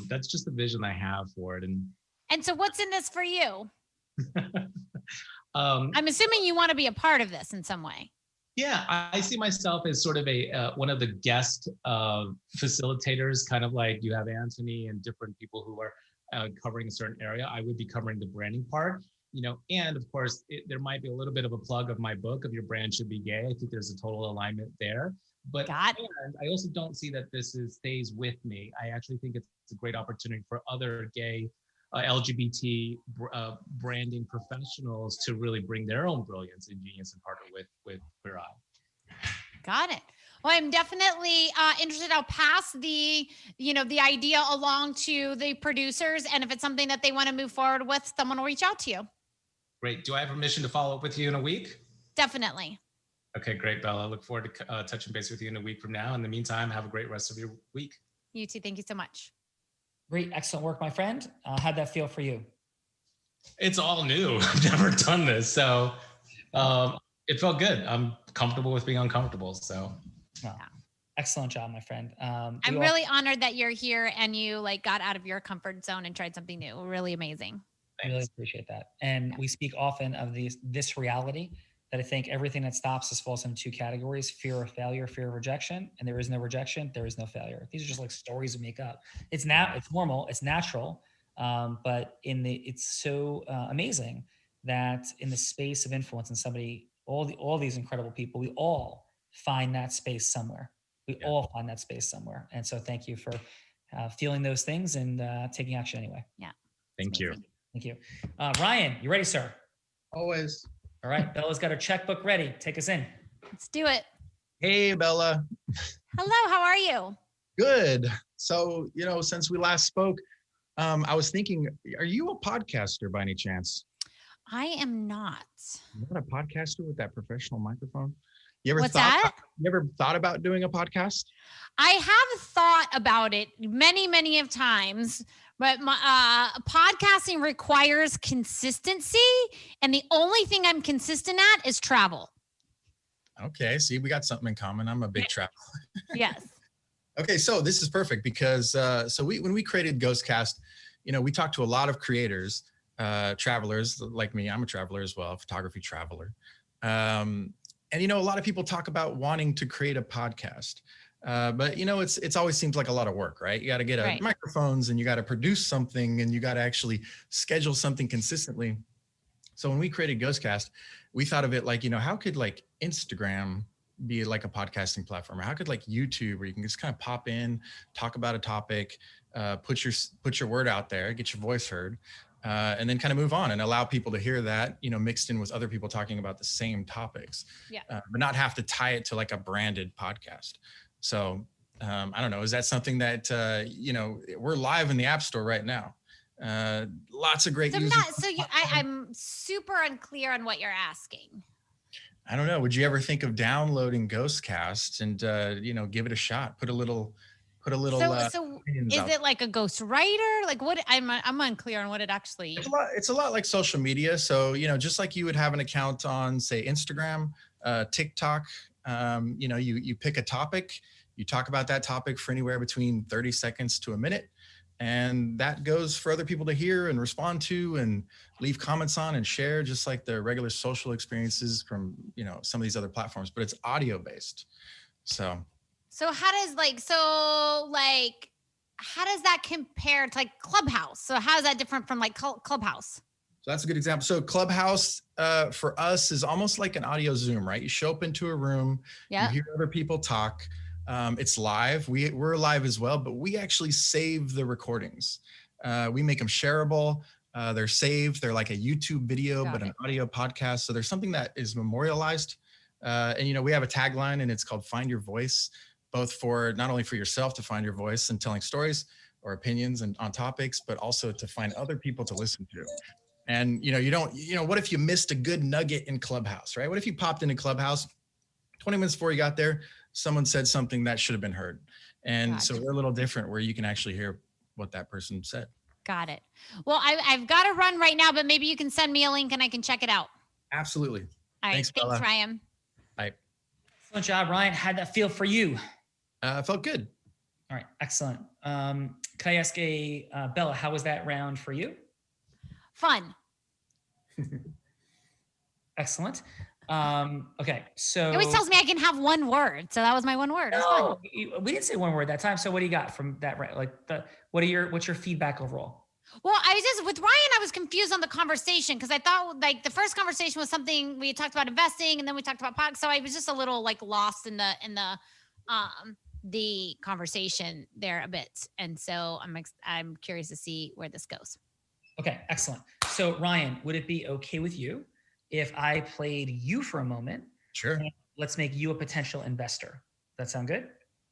that's just the vision I have for it. And so what's in this for you? I'm assuming you want to be a part of this in some way. Yeah, I see myself as sort of one of the guest facilitators, kind of like you have Anthony and different people who are covering a certain area. I would be covering the branding part, and of course, there might be a little bit of a plug of my book, of Your Brand Should Be Gay. I think there's a total alignment there. But and I also don't see that this stays with me. I actually think it's a great opportunity for other gay LGBT branding professionals to really bring their own brilliance and genius and partner with Queer Eye. Got it. Well, I'm definitely interested. I'll pass the idea along to the producers, and if it's something that they want to move forward with, someone will reach out to you. Great. Do I have permission to follow up with you in a week? Definitely. Okay, great, Bella. I look forward to touching base with you in a week from now. In the meantime, have a great rest of your week. You too. Thank you so much. Great, excellent work, my friend. How'd that feel for you? It's all new. I've never done this, so it felt good. I'm comfortable with being uncomfortable. So, excellent job, my friend. I'm really honored that you're here and you got out of your comfort zone and tried something new. Really amazing. I really appreciate that. And we speak often of this reality that I think everything that stops us falls into two categories: fear of failure, fear of rejection. And there is no rejection, there is no failure. These are just like stories we make up. It's normal, it's natural. But it's so amazing that in the space of influence and somebody, all these incredible people, we all find that space somewhere. We all find that space somewhere. And so thank you for feeling those things and taking action anyway. Yeah. Thank you. Thank you. Ryan, you ready, sir? Always. All right. Bella's got her checkbook ready. Take us in. Let's do it. Hey, Bella. Hello. How are you? Good. So, since we last spoke, I was thinking, are you a podcaster by any chance? I am not. You're not a podcaster with that professional microphone? You ever thought about doing a podcast? I have thought about it many, many of times, but podcasting requires consistency. And the only thing I'm consistent at is travel. Okay. See, we got something in common. I'm a big traveler. Yes. Okay. So this is perfect because when we created Ghostcast, we talked to a lot of creators, travelers like me. I'm a traveler as well, photography traveler. And, a lot of people talk about wanting to create a podcast. But it's always seems like a lot of work, right? You got to get microphones and you got to produce something and you got to actually schedule something consistently. So when we created Ghostcast, we thought of it like, how could Instagram be like a podcasting platform, or how could YouTube, where you can just kind of pop in, talk about a topic, put your word out there, get your voice heard, and then kind of move on and allow people to hear that, mixed in with other people talking about the same topics, but not have to tie it to a branded podcast. So I don't know. Is that something that, we're live in the App Store right now. Lots of great users. I'm super unclear on what you're asking. I don't know. Would you ever think of downloading Ghostcast and, give it a shot? Put a little. So is it like a ghostwriter? What? I'm unclear on what it actually. It's a lot like social media. So, just like you would have an account on, say, Instagram, TikTok, you pick a topic, you talk about that topic for anywhere between 30 seconds to a minute. And that goes for other people to hear and respond to and leave comments on and share, just like the regular social experiences from, some of these other platforms, but it's audio based. So how does how does that compare to like Clubhouse? So how is that different from like Clubhouse? So that's a good example. So Clubhouse for us is almost like an audio Zoom, right? You show up into a room, you hear other people talk. It's live. We're live as well, but we actually save the recordings. We make them shareable. They're saved. They're like a YouTube video, but an audio podcast. So there's something that is memorialized. And, you know, we have a tagline and it's called Find Your Voice, both for not only for yourself to find your voice and telling stories or opinions and on topics, but also to find other people to listen to. And, you know, what if you missed a good nugget in Clubhouse, right? What if you popped into Clubhouse 20 minutes before you got there, someone said something that should have been heard. And so we're a little different where you can actually hear what that person said. Got it. Well, I've got to run right now, but maybe you can send me a link and I can check it out. Absolutely. All right. Thanks, Ryan. Bye. Excellent job, Ryan. How'd that feel for you? Felt good. All right. Excellent. Can I ask Bella, how was that round for you? Fun. Excellent. Okay, so it always tells me I can have one word, so that was my one word. No, we didn't say one word that time. So what do you got from that? Right, like what's your feedback overall? Well, I was just with Ryan. I was confused on the conversation because I thought like the first conversation was something we talked about investing, and then we talked about podcasts. So I was just a little like lost in the conversation there a bit, and so I'm curious to see where this goes. Okay, excellent. So Ryan, would it be okay with you if I played you for a moment? Sure. Let's make you a potential investor. That sound good?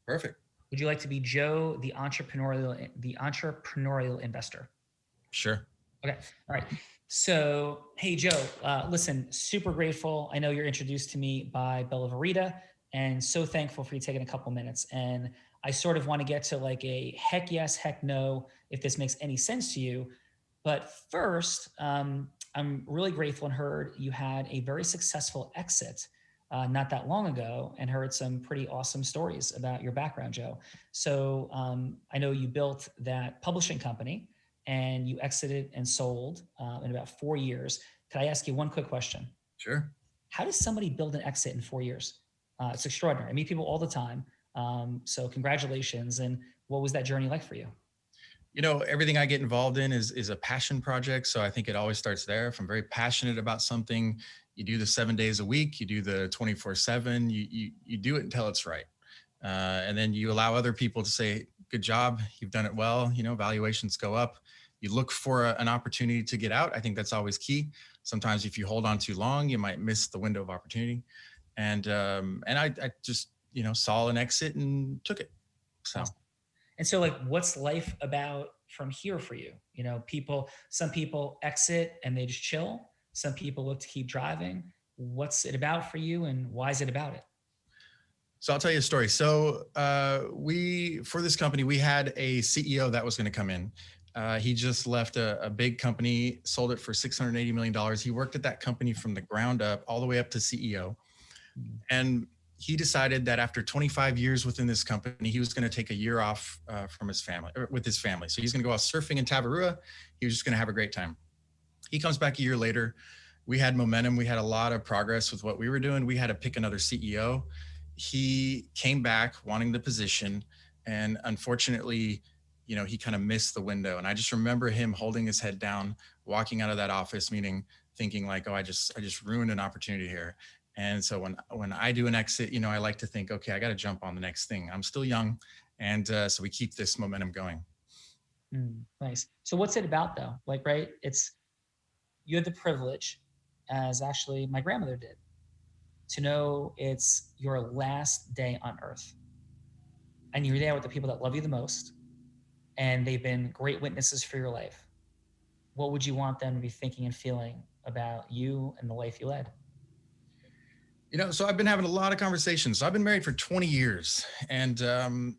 Perfect. Would you like to be Joe, the entrepreneurial investor? Sure. Okay. All right. So, hey, Joe, listen, super grateful. I know you're introduced to me by Bella Verita, and so thankful for you taking a couple minutes. And I sort of want to get to like a heck yes, heck no, if this makes any sense to you. But first, I'm really grateful and heard you had a very successful exit not that long ago, and heard some pretty awesome stories about your background, Joe. So I know you built that publishing company and you exited and sold in about 4 years. Could I ask you one quick question? Sure. How does somebody build an exit in 4 years? It's extraordinary. I meet people all the time. So congratulations. And what was that journey like for you? You know, everything I get involved in is a passion project. So I think it always starts there. If I'm very passionate about something, you do the 7 days a week, you do the 24/7, you do it until it's right. And then you allow other people to say, good job, you've done it well, you know, valuations go up. You look for an opportunity to get out. I think that's always key. Sometimes if you hold on too long, you might miss the window of opportunity. And I just, you know, saw an exit and took it. So. And so like, what's life about from here for you? You know, some people exit and they just chill. Some people look to keep driving. What's it about for you, and why is it about it? So I'll tell you a story. So for this company, we had a CEO that was going to come in. He just left a big company, sold it for $680 million. He worked at that company from the ground up all the way up to CEO. And he decided that after 25 years within this company, he was going to take a year off from his family, or with his family. So he's going to go out surfing in Tavarua. He was just going to have a great time. He comes back a year later. We had momentum. We had a lot of progress with what we were doing. We had to pick another CEO. He came back wanting the position. And unfortunately, you know, he kind of missed the window. And I just remember him holding his head down, walking out of that office meeting, thinking like, oh, I just ruined an opportunity here. And so when I do an exit, you know, I like to think, okay, I got to jump on the next thing. I'm still young. And so we keep this momentum going. Nice. So what's it about though? Like, right. You had the privilege, as actually my grandmother did, to know it's your last day on earth. And you're there with the people that love you the most. And they've been great witnesses for your life. What would you want them to be thinking and feeling about you and the life you led? You know, so I've been having a lot of conversations. So I've been married for 20 years. And,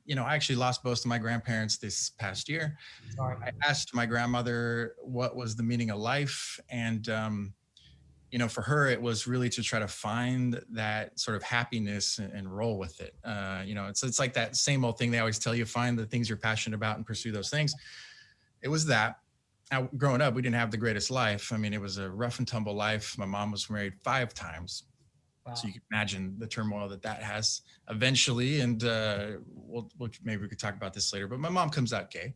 you know, I actually lost both of my grandparents this past year. Sorry. I asked my grandmother what was the meaning of life. And, you know, for her, it was really to try to find that sort of happiness and roll with it. You know, it's like that same old thing they always tell you, find the things you're passionate about and pursue those things. It was that. Now, growing up, we didn't have the greatest life. I mean, it was a rough and tumble life. My mom was married 5 times. Wow. So you can imagine the turmoil that has eventually. And maybe we could talk about this later, but my mom comes out gay.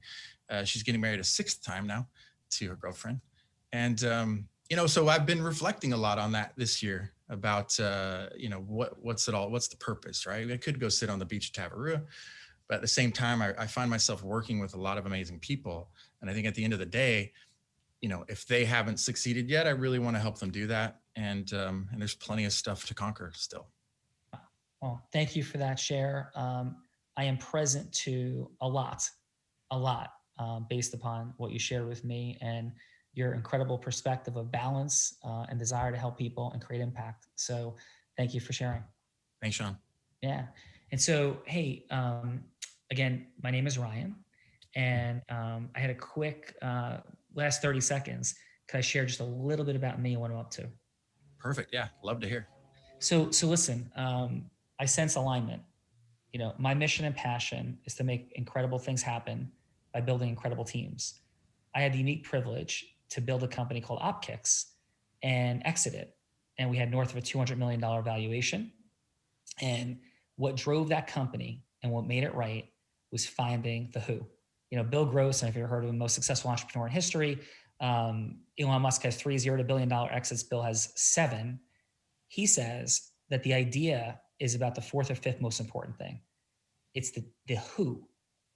She's getting married a 6th time now to her girlfriend. And, so I've been reflecting a lot on that this year about, what's the purpose, right? I could go sit on the beach at Tavarua, but at the same time, I find myself working with a lot of amazing people. And I think at the end of the day, if they haven't succeeded yet, I really want to help them do that. And there's plenty of stuff to conquer still. Well, thank you for that share. I am present to a lot based upon what you shared with me and your incredible perspective of balance and desire to help people and create impact. So thank you for sharing. Thanks, Sean. Yeah. And so, hey, again, my name is Ryan, and I had a quick last 30 seconds. Could I share just a little bit about me and what I'm up to? Perfect. Yeah. Love to hear. So listen, I sense alignment. My mission and passion is to make incredible things happen by building incredible teams. I had the unique privilege to build a company called OpKicks and exit it. And we had north of a $200 million valuation. And what drove that company and what made it right was finding the who. Bill Gross, and if you've ever heard of him, most successful entrepreneur in history, Elon Musk has 3 $0 to $1 billion exits. Bill has 7. He says that the idea is about the 4th or 5th most important thing. It's the who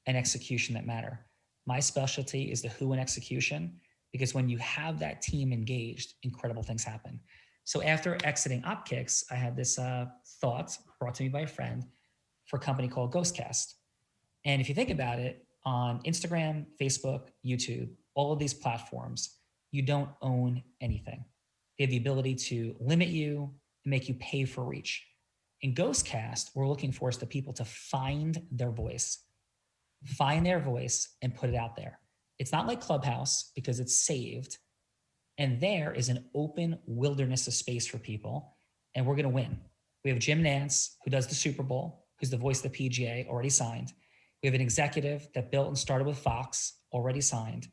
and execution that matter. My specialty is the who and execution, because when you have that team engaged, incredible things happen. So after exiting OpKicks, I had this thought brought to me by a friend for a company called Ghostcast. And if you think about it, on Instagram, Facebook, YouTube, all of these platforms, you don't own anything. They have the ability to limit you and make you pay for reach. In Ghostcast, we're looking for is the people to find their voice and put it out there. It's not like Clubhouse because it's saved. And there is an open wilderness of space for people. And we're going to win. We have Jim Nance, who does the Super Bowl, who's the voice of the PGA, already signed. We have an executive that built and started with Fox, already signed.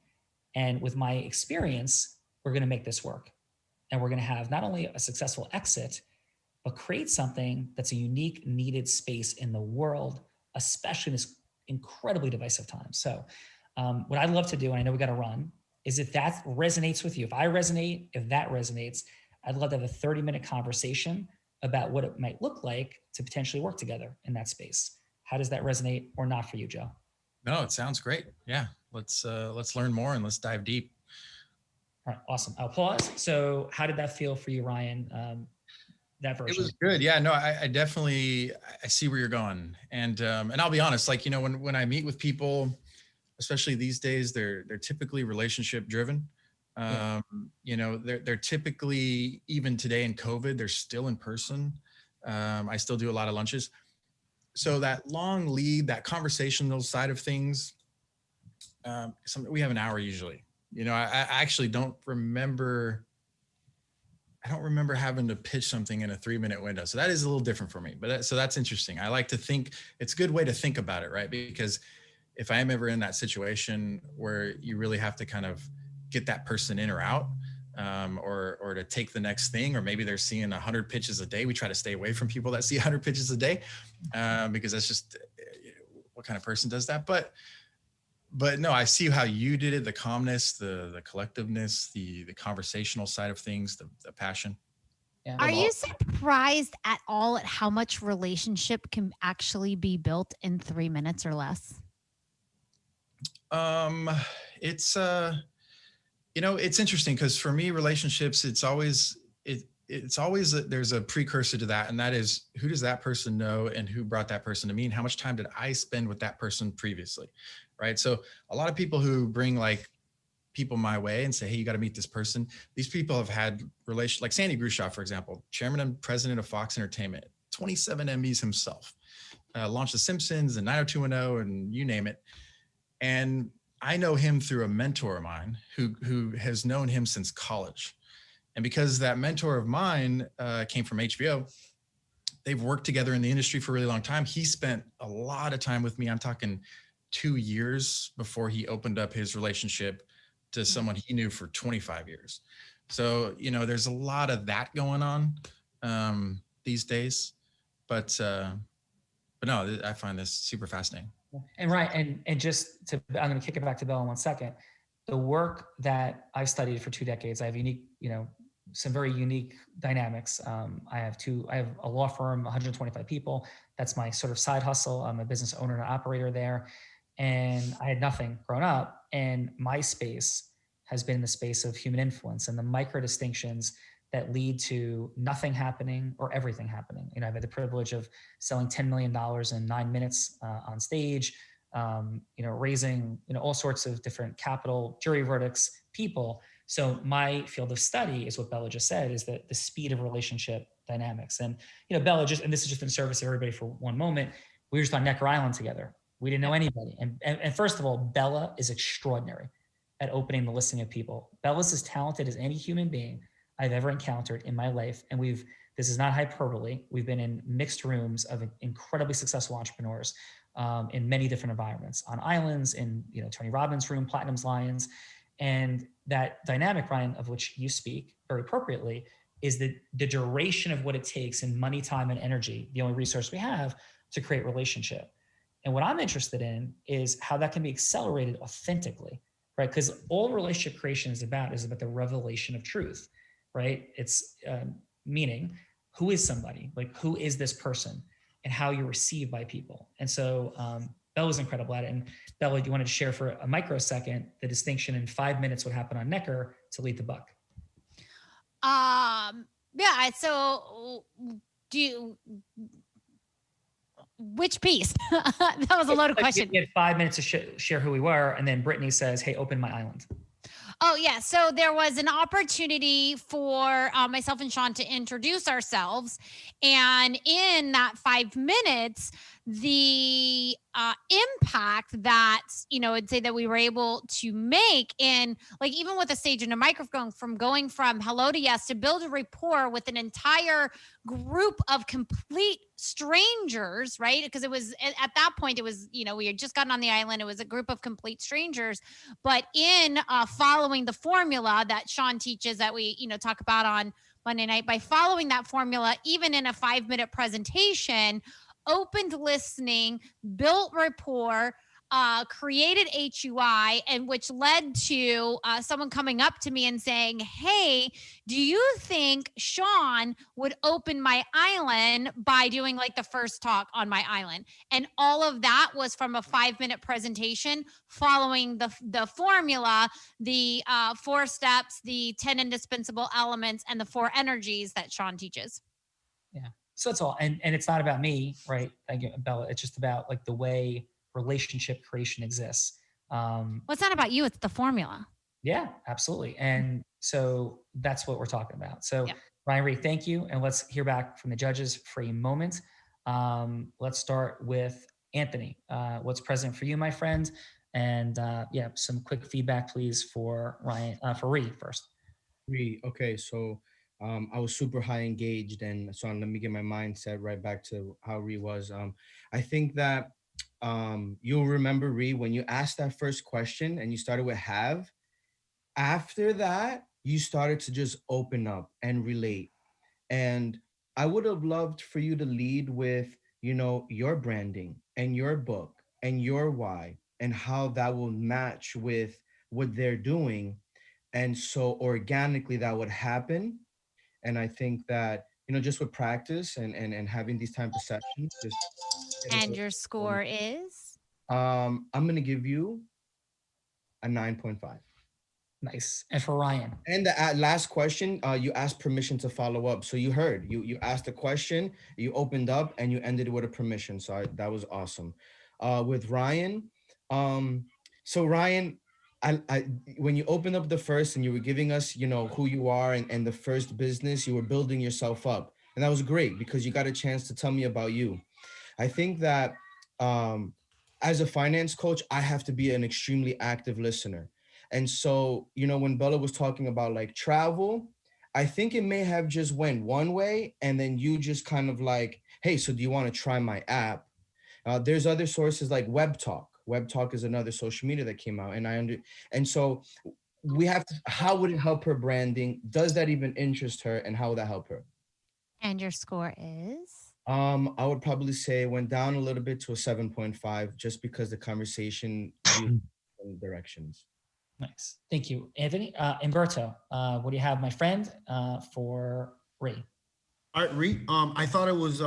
And with my experience, we're going to make this work. And we're going to have not only a successful exit, but create something that's a unique, needed space in the world, especially in this incredibly divisive time. So what I'd love to do, and I know we got to run, is if that resonates with you, if I resonate, if that resonates, I'd love to have a 30-minute conversation about what it might look like to potentially work together in that space. How does that resonate or not for you, Joe? No, it sounds great. Yeah, let's learn more and let's dive deep. All right, awesome. I'll pause. So how did that feel for you, Ryan? That version? It was good. Yeah, no, I definitely, I see where you're going. And I'll be honest, like, when I meet with people, especially these days, they're typically relationship driven. They're typically, even today in COVID, they're still in person. I still do a lot of lunches. So that long lead, that conversational side of things, we have an hour usually. I actually don't remember having to pitch something in a 3-minute window. So that is a little different for me, so that's interesting. I like to think it's a good way to think about it, right? Because if I am ever in that situation where you really have to kind of get that person in or out, or to take the next thing, or maybe they're seeing 100 pitches a day. We try to stay away from people that see 100 pitches a day, because that's just what kind of person does that. But no, I see how you did it, the calmness, the collectiveness, the conversational side of things, the passion. Yeah. Are you surprised at all at how much relationship can actually be built in 3 minutes or less? It's it's interesting because for me, relationships, it's always there's a precursor to that, and that is, who does that person know and who brought that person to me, and how much time did I spend with that person previously, right? So a lot of people who bring like people my way and say, hey, you got to meet this person. These people have had relations, like Sandy Grushoff, for example, chairman and president of Fox Entertainment, 27 Emmys himself, launched The Simpsons and 90210 and you name it. And I know him through a mentor of mine who has known him since college. And because that mentor of mine came from HBO, they've worked together in the industry for a really long time. He spent a lot of time with me. I'm talking 2 years before he opened up his relationship to someone he knew for 25 years. So, there's a lot of that going on. these days. But no, I find this super fascinating. And right, and just to, I'm going to kick it back to Bill in 1 second. The work that I've studied for 2 decades, I have unique, some very unique dynamics. I have a law firm, 125 people. That's my sort of side hustle. I'm a business owner and operator there. And I had nothing growing up. And my space has been the space of human influence and the micro distinctions that lead to nothing happening or everything happening. I've had the privilege of selling $10 million in 9 minutes on stage, raising, all sorts of different capital, jury verdicts, people. So my field of study is what Bella just said, is that the speed of relationship dynamics. And, Bella and this is just in service of everybody for one moment, we were just on Necker Island together. We didn't know anybody. And first of all, Bella is extraordinary at opening the listening of people. Bella's as talented as any human being I've ever encountered in my life. And this is not hyperbole. We've been in mixed rooms of incredibly successful entrepreneurs in many different environments, on islands, in Tony Robbins' room, Platinum's Lions. And that dynamic, Ryan, of which you speak very appropriately, is the duration of what it takes in money, time, and energy, the only resource we have to create relationship. And what I'm interested in is how that can be accelerated authentically, right? Because all relationship creation is about the revelation of truth, right? It's meaning, who is somebody? Like, who is this person? And how you're received by people. And so Bella was incredible at it. And Bella, you wanted to share for a microsecond the distinction in 5 minutes what happened on Necker to lead the buck. Yeah. So which piece? That was a loaded question. We had 5 minutes to share who we were. And then Brittany says, hey, open my island. Oh, yeah. So there was an opportunity for myself and Sean to introduce ourselves. And in that 5 minutes, the impact that, I'd say that we were able to make in, like, even with a stage and a microphone, from going from hello to yes, to build a rapport with an entire group of complete strangers, right? Because it was, at that point, it was, we had just gotten on the island. It was a group of complete strangers. But in following the formula that Sean teaches, that we, talk about on Monday night, by following that formula, even in a 5-minute presentation, opened listening, built rapport, created HUI, and which led to someone coming up to me and saying, hey, do you think Sean would open my island by doing like the first talk on my island? And all of that was from a 5-minute presentation following the formula, the 4 steps, the 10 indispensable elements, and the 4 energies that Sean teaches. Yeah. So that's all. And it's not about me, right? Thank you, Bella. It's just about like the way relationship creation exists. Well, it's not about you. It's the formula. Yeah, absolutely. And so that's what we're talking about. So Ryan Ree, thank you. And let's hear back from the judges for a moment. Let's start with Anthony. What's present for you, my friend? And some quick feedback, please, for Ryan, for Ree first. Ree, okay. So I was super high engaged, and so let me get my mindset right back to how Ree was. I think that you'll remember, Ree, when you asked that first question and you started with have, after that, you started to just open up and relate. And I would have loved for you to lead with, your branding and your book and your why and how that will match with what they're doing. And so organically that would happen. And I think that, just with practice and having these type of sessions. And your score is? I'm going to give you a 9.5. Nice. And for Ryan? And the last question, you asked permission to follow up. So you heard, you asked a question, you opened up, and you ended with a permission. So that was awesome. With Ryan, so Ryan, I when you opened up the first and you were giving us, who you are and the first business, you were building yourself up. And that was great because you got a chance to tell me about you. I think that as a finance coach, I have to be an extremely active listener. And so, when Bella was talking about like travel, I think it may have just went one way and then you just kind of like, hey, so do you want to try my app? There's other sources like Web Talk. Web Talk is another social media that came out. And so we have to, how would it help her branding? Does that even interest her? And how would that help her? And your score is? I would probably say it went down a little bit to a 7.5 just because the conversation used different directions. Nice. Thank you, Anthony. Umberto, what do you have, my friend, for Ree? All right, Ree. I thought it was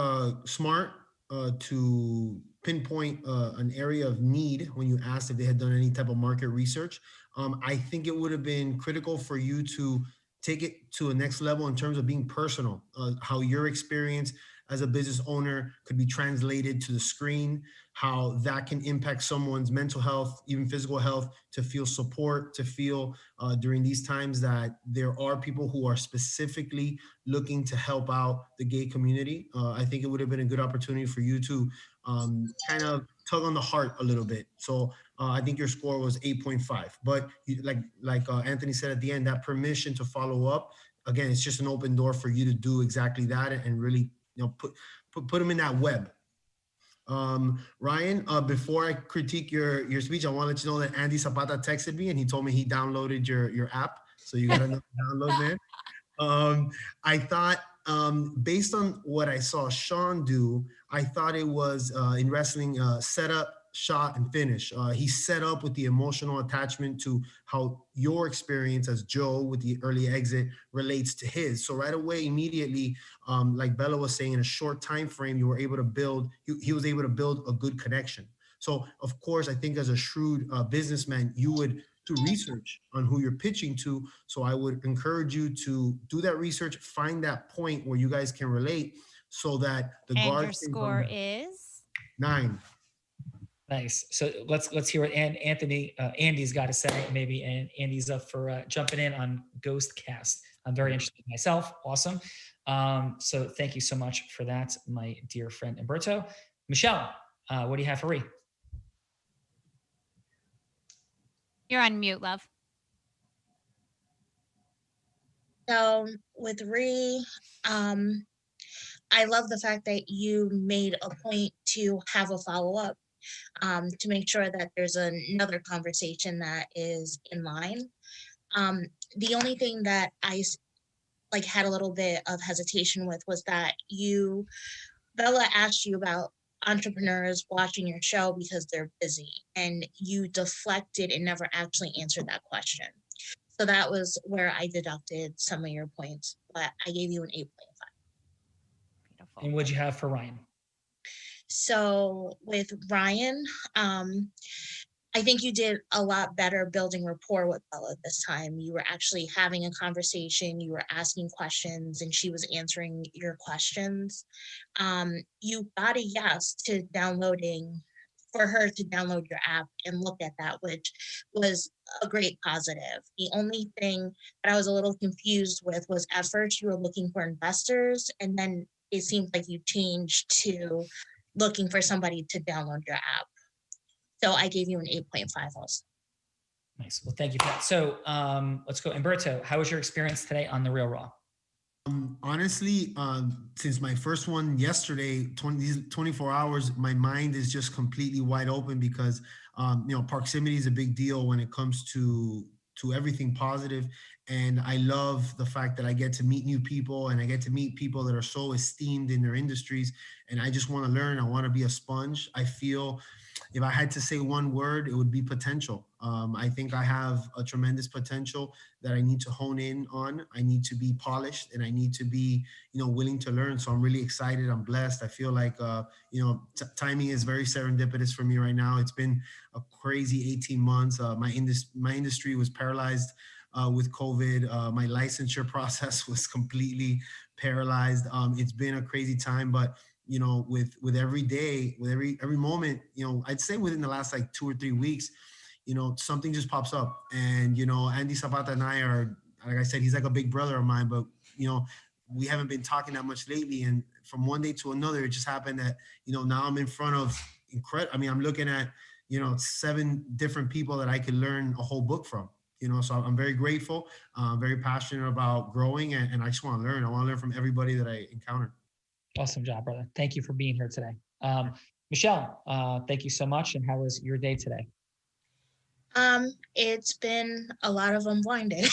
smart to pinpoint an area of need when you asked if they had done any type of market research. I think it would have been critical for you to take it to a next level in terms of being personal, how your experience as a business owner could be translated to the screen, how that can impact someone's mental health, even physical health, to feel support, to feel during these times that there are people who are specifically looking to help out the gay community. I think it would have been a good opportunity for you to kind of tug on the heart a little bit. So I think your score was 8.5. But like Anthony said at the end, that permission to follow up, again, it's just an open door for you to do exactly that and really, put them in that web. Ryan, before I critique your speech, I want to let you know that Andy Zapata texted me and he told me he downloaded your app. So you got to download, man. I thought, based on what I saw Sean do, I thought it was in wrestling setup, shot, and finish. He set up with the emotional attachment to how your experience as Joe with the early exit relates to his. So right away, immediately, like Bella was saying, in a short time frame, you were able to build. He was able to build a good connection. So of course, I think as a shrewd businessman, you would do research on who you're pitching to. So I would encourage you to do that research, find that point where you guys can relate, so that the And guard your score is 9. Nice. So let's hear what Andy's got to say. Maybe Andy's up for jumping in on Ghost Cast. I'm very interested myself. Awesome. So thank you so much for that, my dear friend Umberto. Michelle, what do you have for Ree? you're on mute, love. So with Ree, I love the fact that you made a point to have a follow-up, to make sure that there's another conversation that is in line. The only thing that I had a little bit of hesitation with was that Bella asked you about entrepreneurs watching your show because they're busy, and you deflected and never actually answered that question. So that was where I deducted some of your points, but I gave you an 8.5. Beautiful. And what'd you have for Ryan? So with Ryan, I think you did a lot better building rapport with Bella this time. You were actually having a conversation, you were asking questions, and she was answering your questions. You got a yes to for her to download your app and look at that, which was a great positive. The only thing that I was a little confused with was at first you were looking for investors, and then it seemed like you changed to looking for somebody to download your app. So I gave you an 8.5 also. Nice. Well, thank you for that. So let's go. Umberto, how was your experience today on The Real Raw? Honestly, since my first one yesterday, these 24 hours, my mind is just completely wide open because, proximity is a big deal when it comes to everything positive. And I love the fact that I get to meet new people and I get to meet people that are so esteemed in their industries. And I just want to learn. I want to be a sponge. I feel if I had to say one word, it would be potential. I think I have a tremendous potential that I need to hone in on. I need to be polished and I need to be, willing to learn. So I'm really excited. I'm blessed. I feel like, timing is very serendipitous for me right now. It's been a crazy 18 months. My industry was paralyzed with COVID. My licensure process was completely paralyzed. It's been a crazy time, but with every day, with every moment, I'd say within the last 2 or 3 weeks, something just pops up. And, Andy Zapata and I are, like I said, he's like a big brother of mine, but, we haven't been talking that much lately. And from one day to another, it just happened that, now I'm in front of I'm looking at, 7 different people that I could learn a whole book from, so I'm very grateful, very passionate about growing, and I just want to learn. I want to learn from everybody that I encounter. Awesome job, brother. Thank you for being here today. Michelle, thank you so much. And how was your day today? It's been a lot of Unblinded.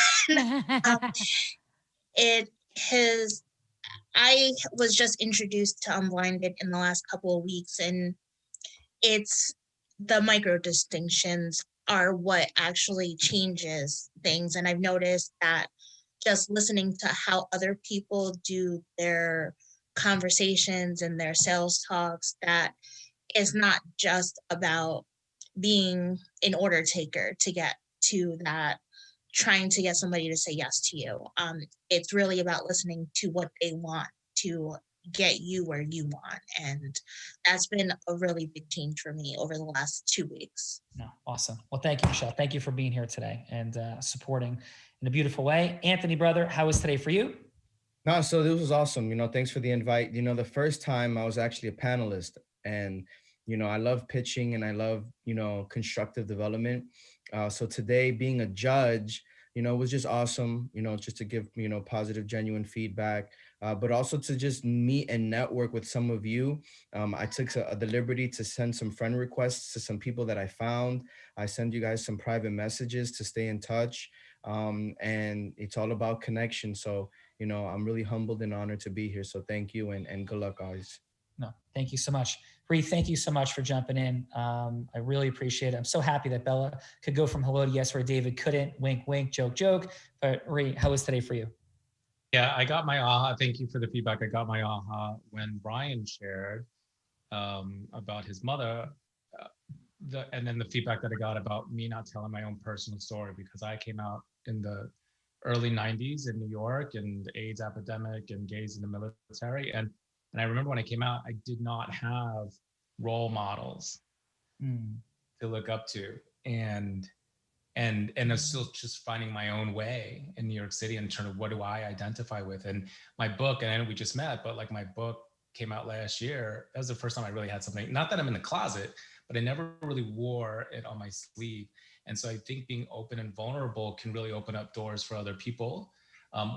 I was just introduced to Unblinded in the last couple of weeks, and it's the micro distinctions are what actually changes things. And I've noticed that just listening to how other people do their conversations and their sales talks, that it's not just about being an order taker to get to that, trying to get somebody to say yes to you. It's really about listening to what they want to get you where you want. And that's been a really big change for me over the last 2 weeks. No, awesome. Well, thank you, Michelle. Thank you for being here today and supporting in a beautiful way. Anthony, brother, how was today for you? No, so this was awesome. Thanks for the invite. The first time I was actually a panelist, and I love pitching and I love constructive development. So today, being a judge, was just awesome. Just to give positive, genuine feedback, but also to just meet and network with some of you. I took the liberty to send some friend requests to some people that I found. I send you guys some private messages to stay in touch, and it's all about connection. So I'm really humbled and honored to be here. So thank you, and good luck, guys. No, thank you so much. Ree, thank you so much for jumping in. I really appreciate it. I'm so happy that Bella could go from hello to yes where David couldn't. Wink, wink, joke, joke. But Ree, how was today for you? Yeah, I got my aha. Thank you for the feedback. I got my aha when Brian shared about his mother, and then the feedback that I got about me not telling my own personal story, because I came out in the early 90s in New York, and the AIDS epidemic and gays in the military. And I remember when I came out, I did not have role models to look up to. And I was still just finding my own way in New York City in terms of what do I identify with. And my book, and I know we just met, but like my book came out last year. That was the first time I really had something, not that I'm in the closet, but I never really wore it on my sleeve. And so I think being open and vulnerable can really open up doors for other people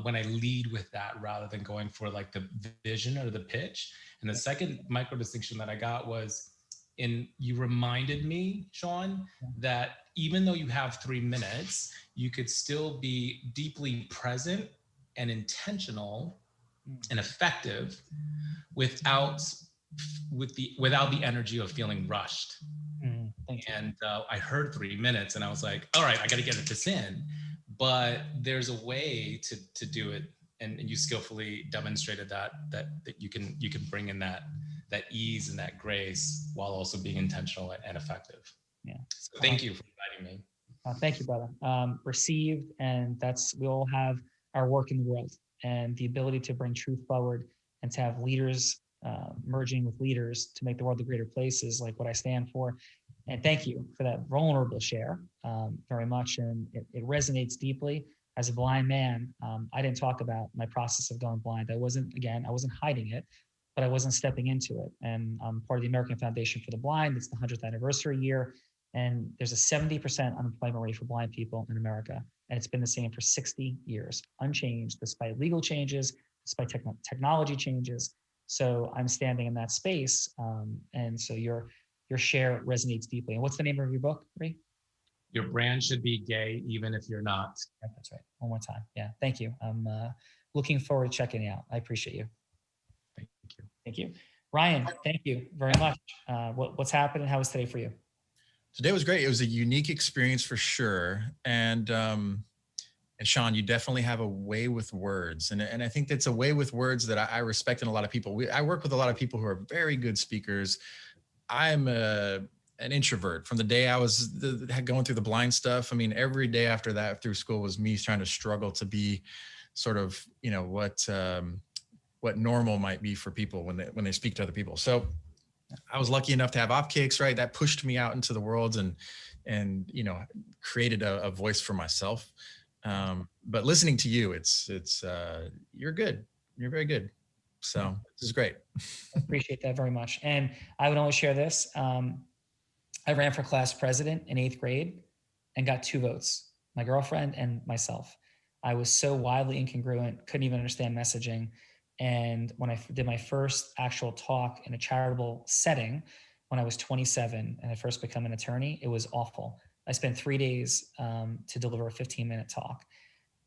when I lead with that rather than going for like the vision or the pitch. And the second micro distinction that I got was you reminded me, Sean, that even though you have 3 minutes, you could still be deeply present and intentional and effective without the energy of feeling rushed. And I heard 3 minutes and I was like, all right, I got to get this in. But there's a way to do it, and you skillfully demonstrated that you can bring in that ease and that grace while also being intentional and effective. Yeah. So thank you for inviting me. Thank you, brother. Received, and we all have our work in the world, and the ability to bring truth forward and to have leaders merging with leaders to make the world a greater place is like what I stand for. And thank you for that vulnerable share very much. And it resonates deeply. As a blind man, I didn't talk about my process of going blind. I wasn't hiding it, but I wasn't stepping into it. And I'm part of the American Foundation for the Blind. It's the 100th anniversary year. And there's a 70% unemployment rate for blind people in America. And it's been the same for 60 years, unchanged, despite legal changes, despite technology changes. So I'm standing in that space. And so your share resonates deeply. And what's the name of your book, Ree? Your brand should be gay, even if you're not. Yeah, that's right. One more time. Yeah, thank you. I'm looking forward to checking it out. I appreciate you. Thank you. Thank you. Ryan, thank you very much. What's happening? How was today for you? Today was great. It was a unique experience for sure. And Sean, you definitely have a way with words. And I think that's a way with words that I respect in a lot of people. I work with a lot of people who are very good speakers. I'm an introvert. From the day I was going through the blind stuff, I mean, every day after that through school was me trying to struggle to be sort of, what normal might be for people when they speak to other people. So I was lucky enough to have OpKicks, right? That pushed me out into the world and created a voice for myself. But listening to you, it's you're good. You're very good. So this is great. I appreciate that very much. And I would only share this. I ran for class president in 8th grade and got 2 votes, my girlfriend and myself. I was so wildly incongruent, couldn't even understand messaging. And when I did my first actual talk in a charitable setting, when I was 27 and I first became an attorney, it was awful. I spent 3 days to deliver a 15-minute talk.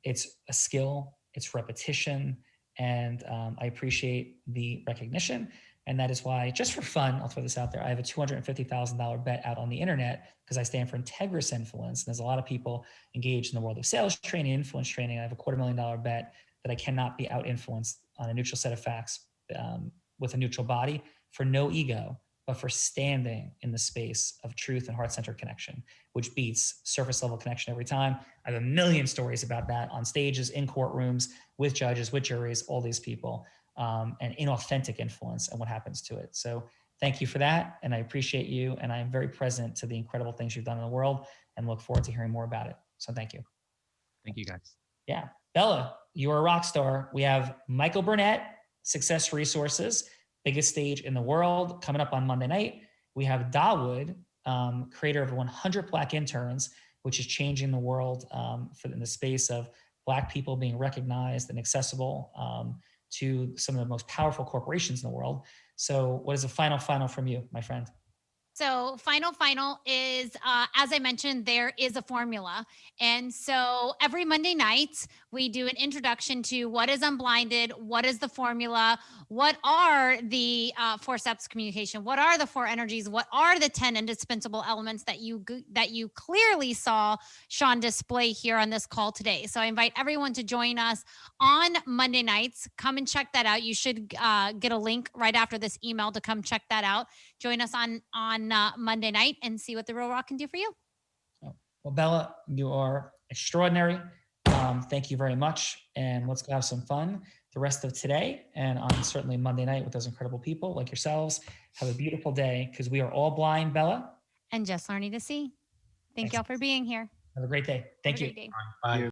It's a skill, it's repetition, And I appreciate the recognition. And that is why, just for fun, I'll throw this out there. I have a $250,000 bet out on the internet because I stand for Integris Influence. And there's a lot of people engaged in the world of sales training, influence training. I have a $250,000 bet that I cannot be out influenced on a neutral set of facts with a neutral body for no ego, but for standing in the space of truth and heart-centered connection, which beats surface level connection every time. I have a million stories about that on stages, in courtrooms, with judges, with juries, all these people. And inauthentic influence and what happens to it. So thank you for that. And I appreciate you. And I am very present to the incredible things you've done in the world and look forward to hearing more about it. So thank you. Thank you, guys. Yeah. Bella, you are a rock star. We have Michael Burnett, Success Resources, biggest stage in the world, coming up on Monday night. We have Dawood, creator of 100 Black Interns, which is changing the world in the space of Black people being recognized and accessible to some of the most powerful corporations in the world. So what is the final from you, my friend? So final is, as I mentioned, there is a formula. And so every Monday night, we do an introduction to what is Unblinded, what is the formula, what are the 4 steps of communication, what are the 4 energies, what are the 10 indispensable elements that you clearly saw Sean display here on this call today. So I invite everyone to join us on Monday nights. Come and check that out. You should get a link right after this email to come check that out. Join us on Monday night and see what the Real Raw can do for you. Well, Bella, you are extraordinary. Thank you very much. And let's go have some fun the rest of today and on certainly Monday night with those incredible people like yourselves. Have a beautiful day because we are all blind, Bella. And just learning to see. Thank y'all for being here. Have a great day. Thank you. Bye.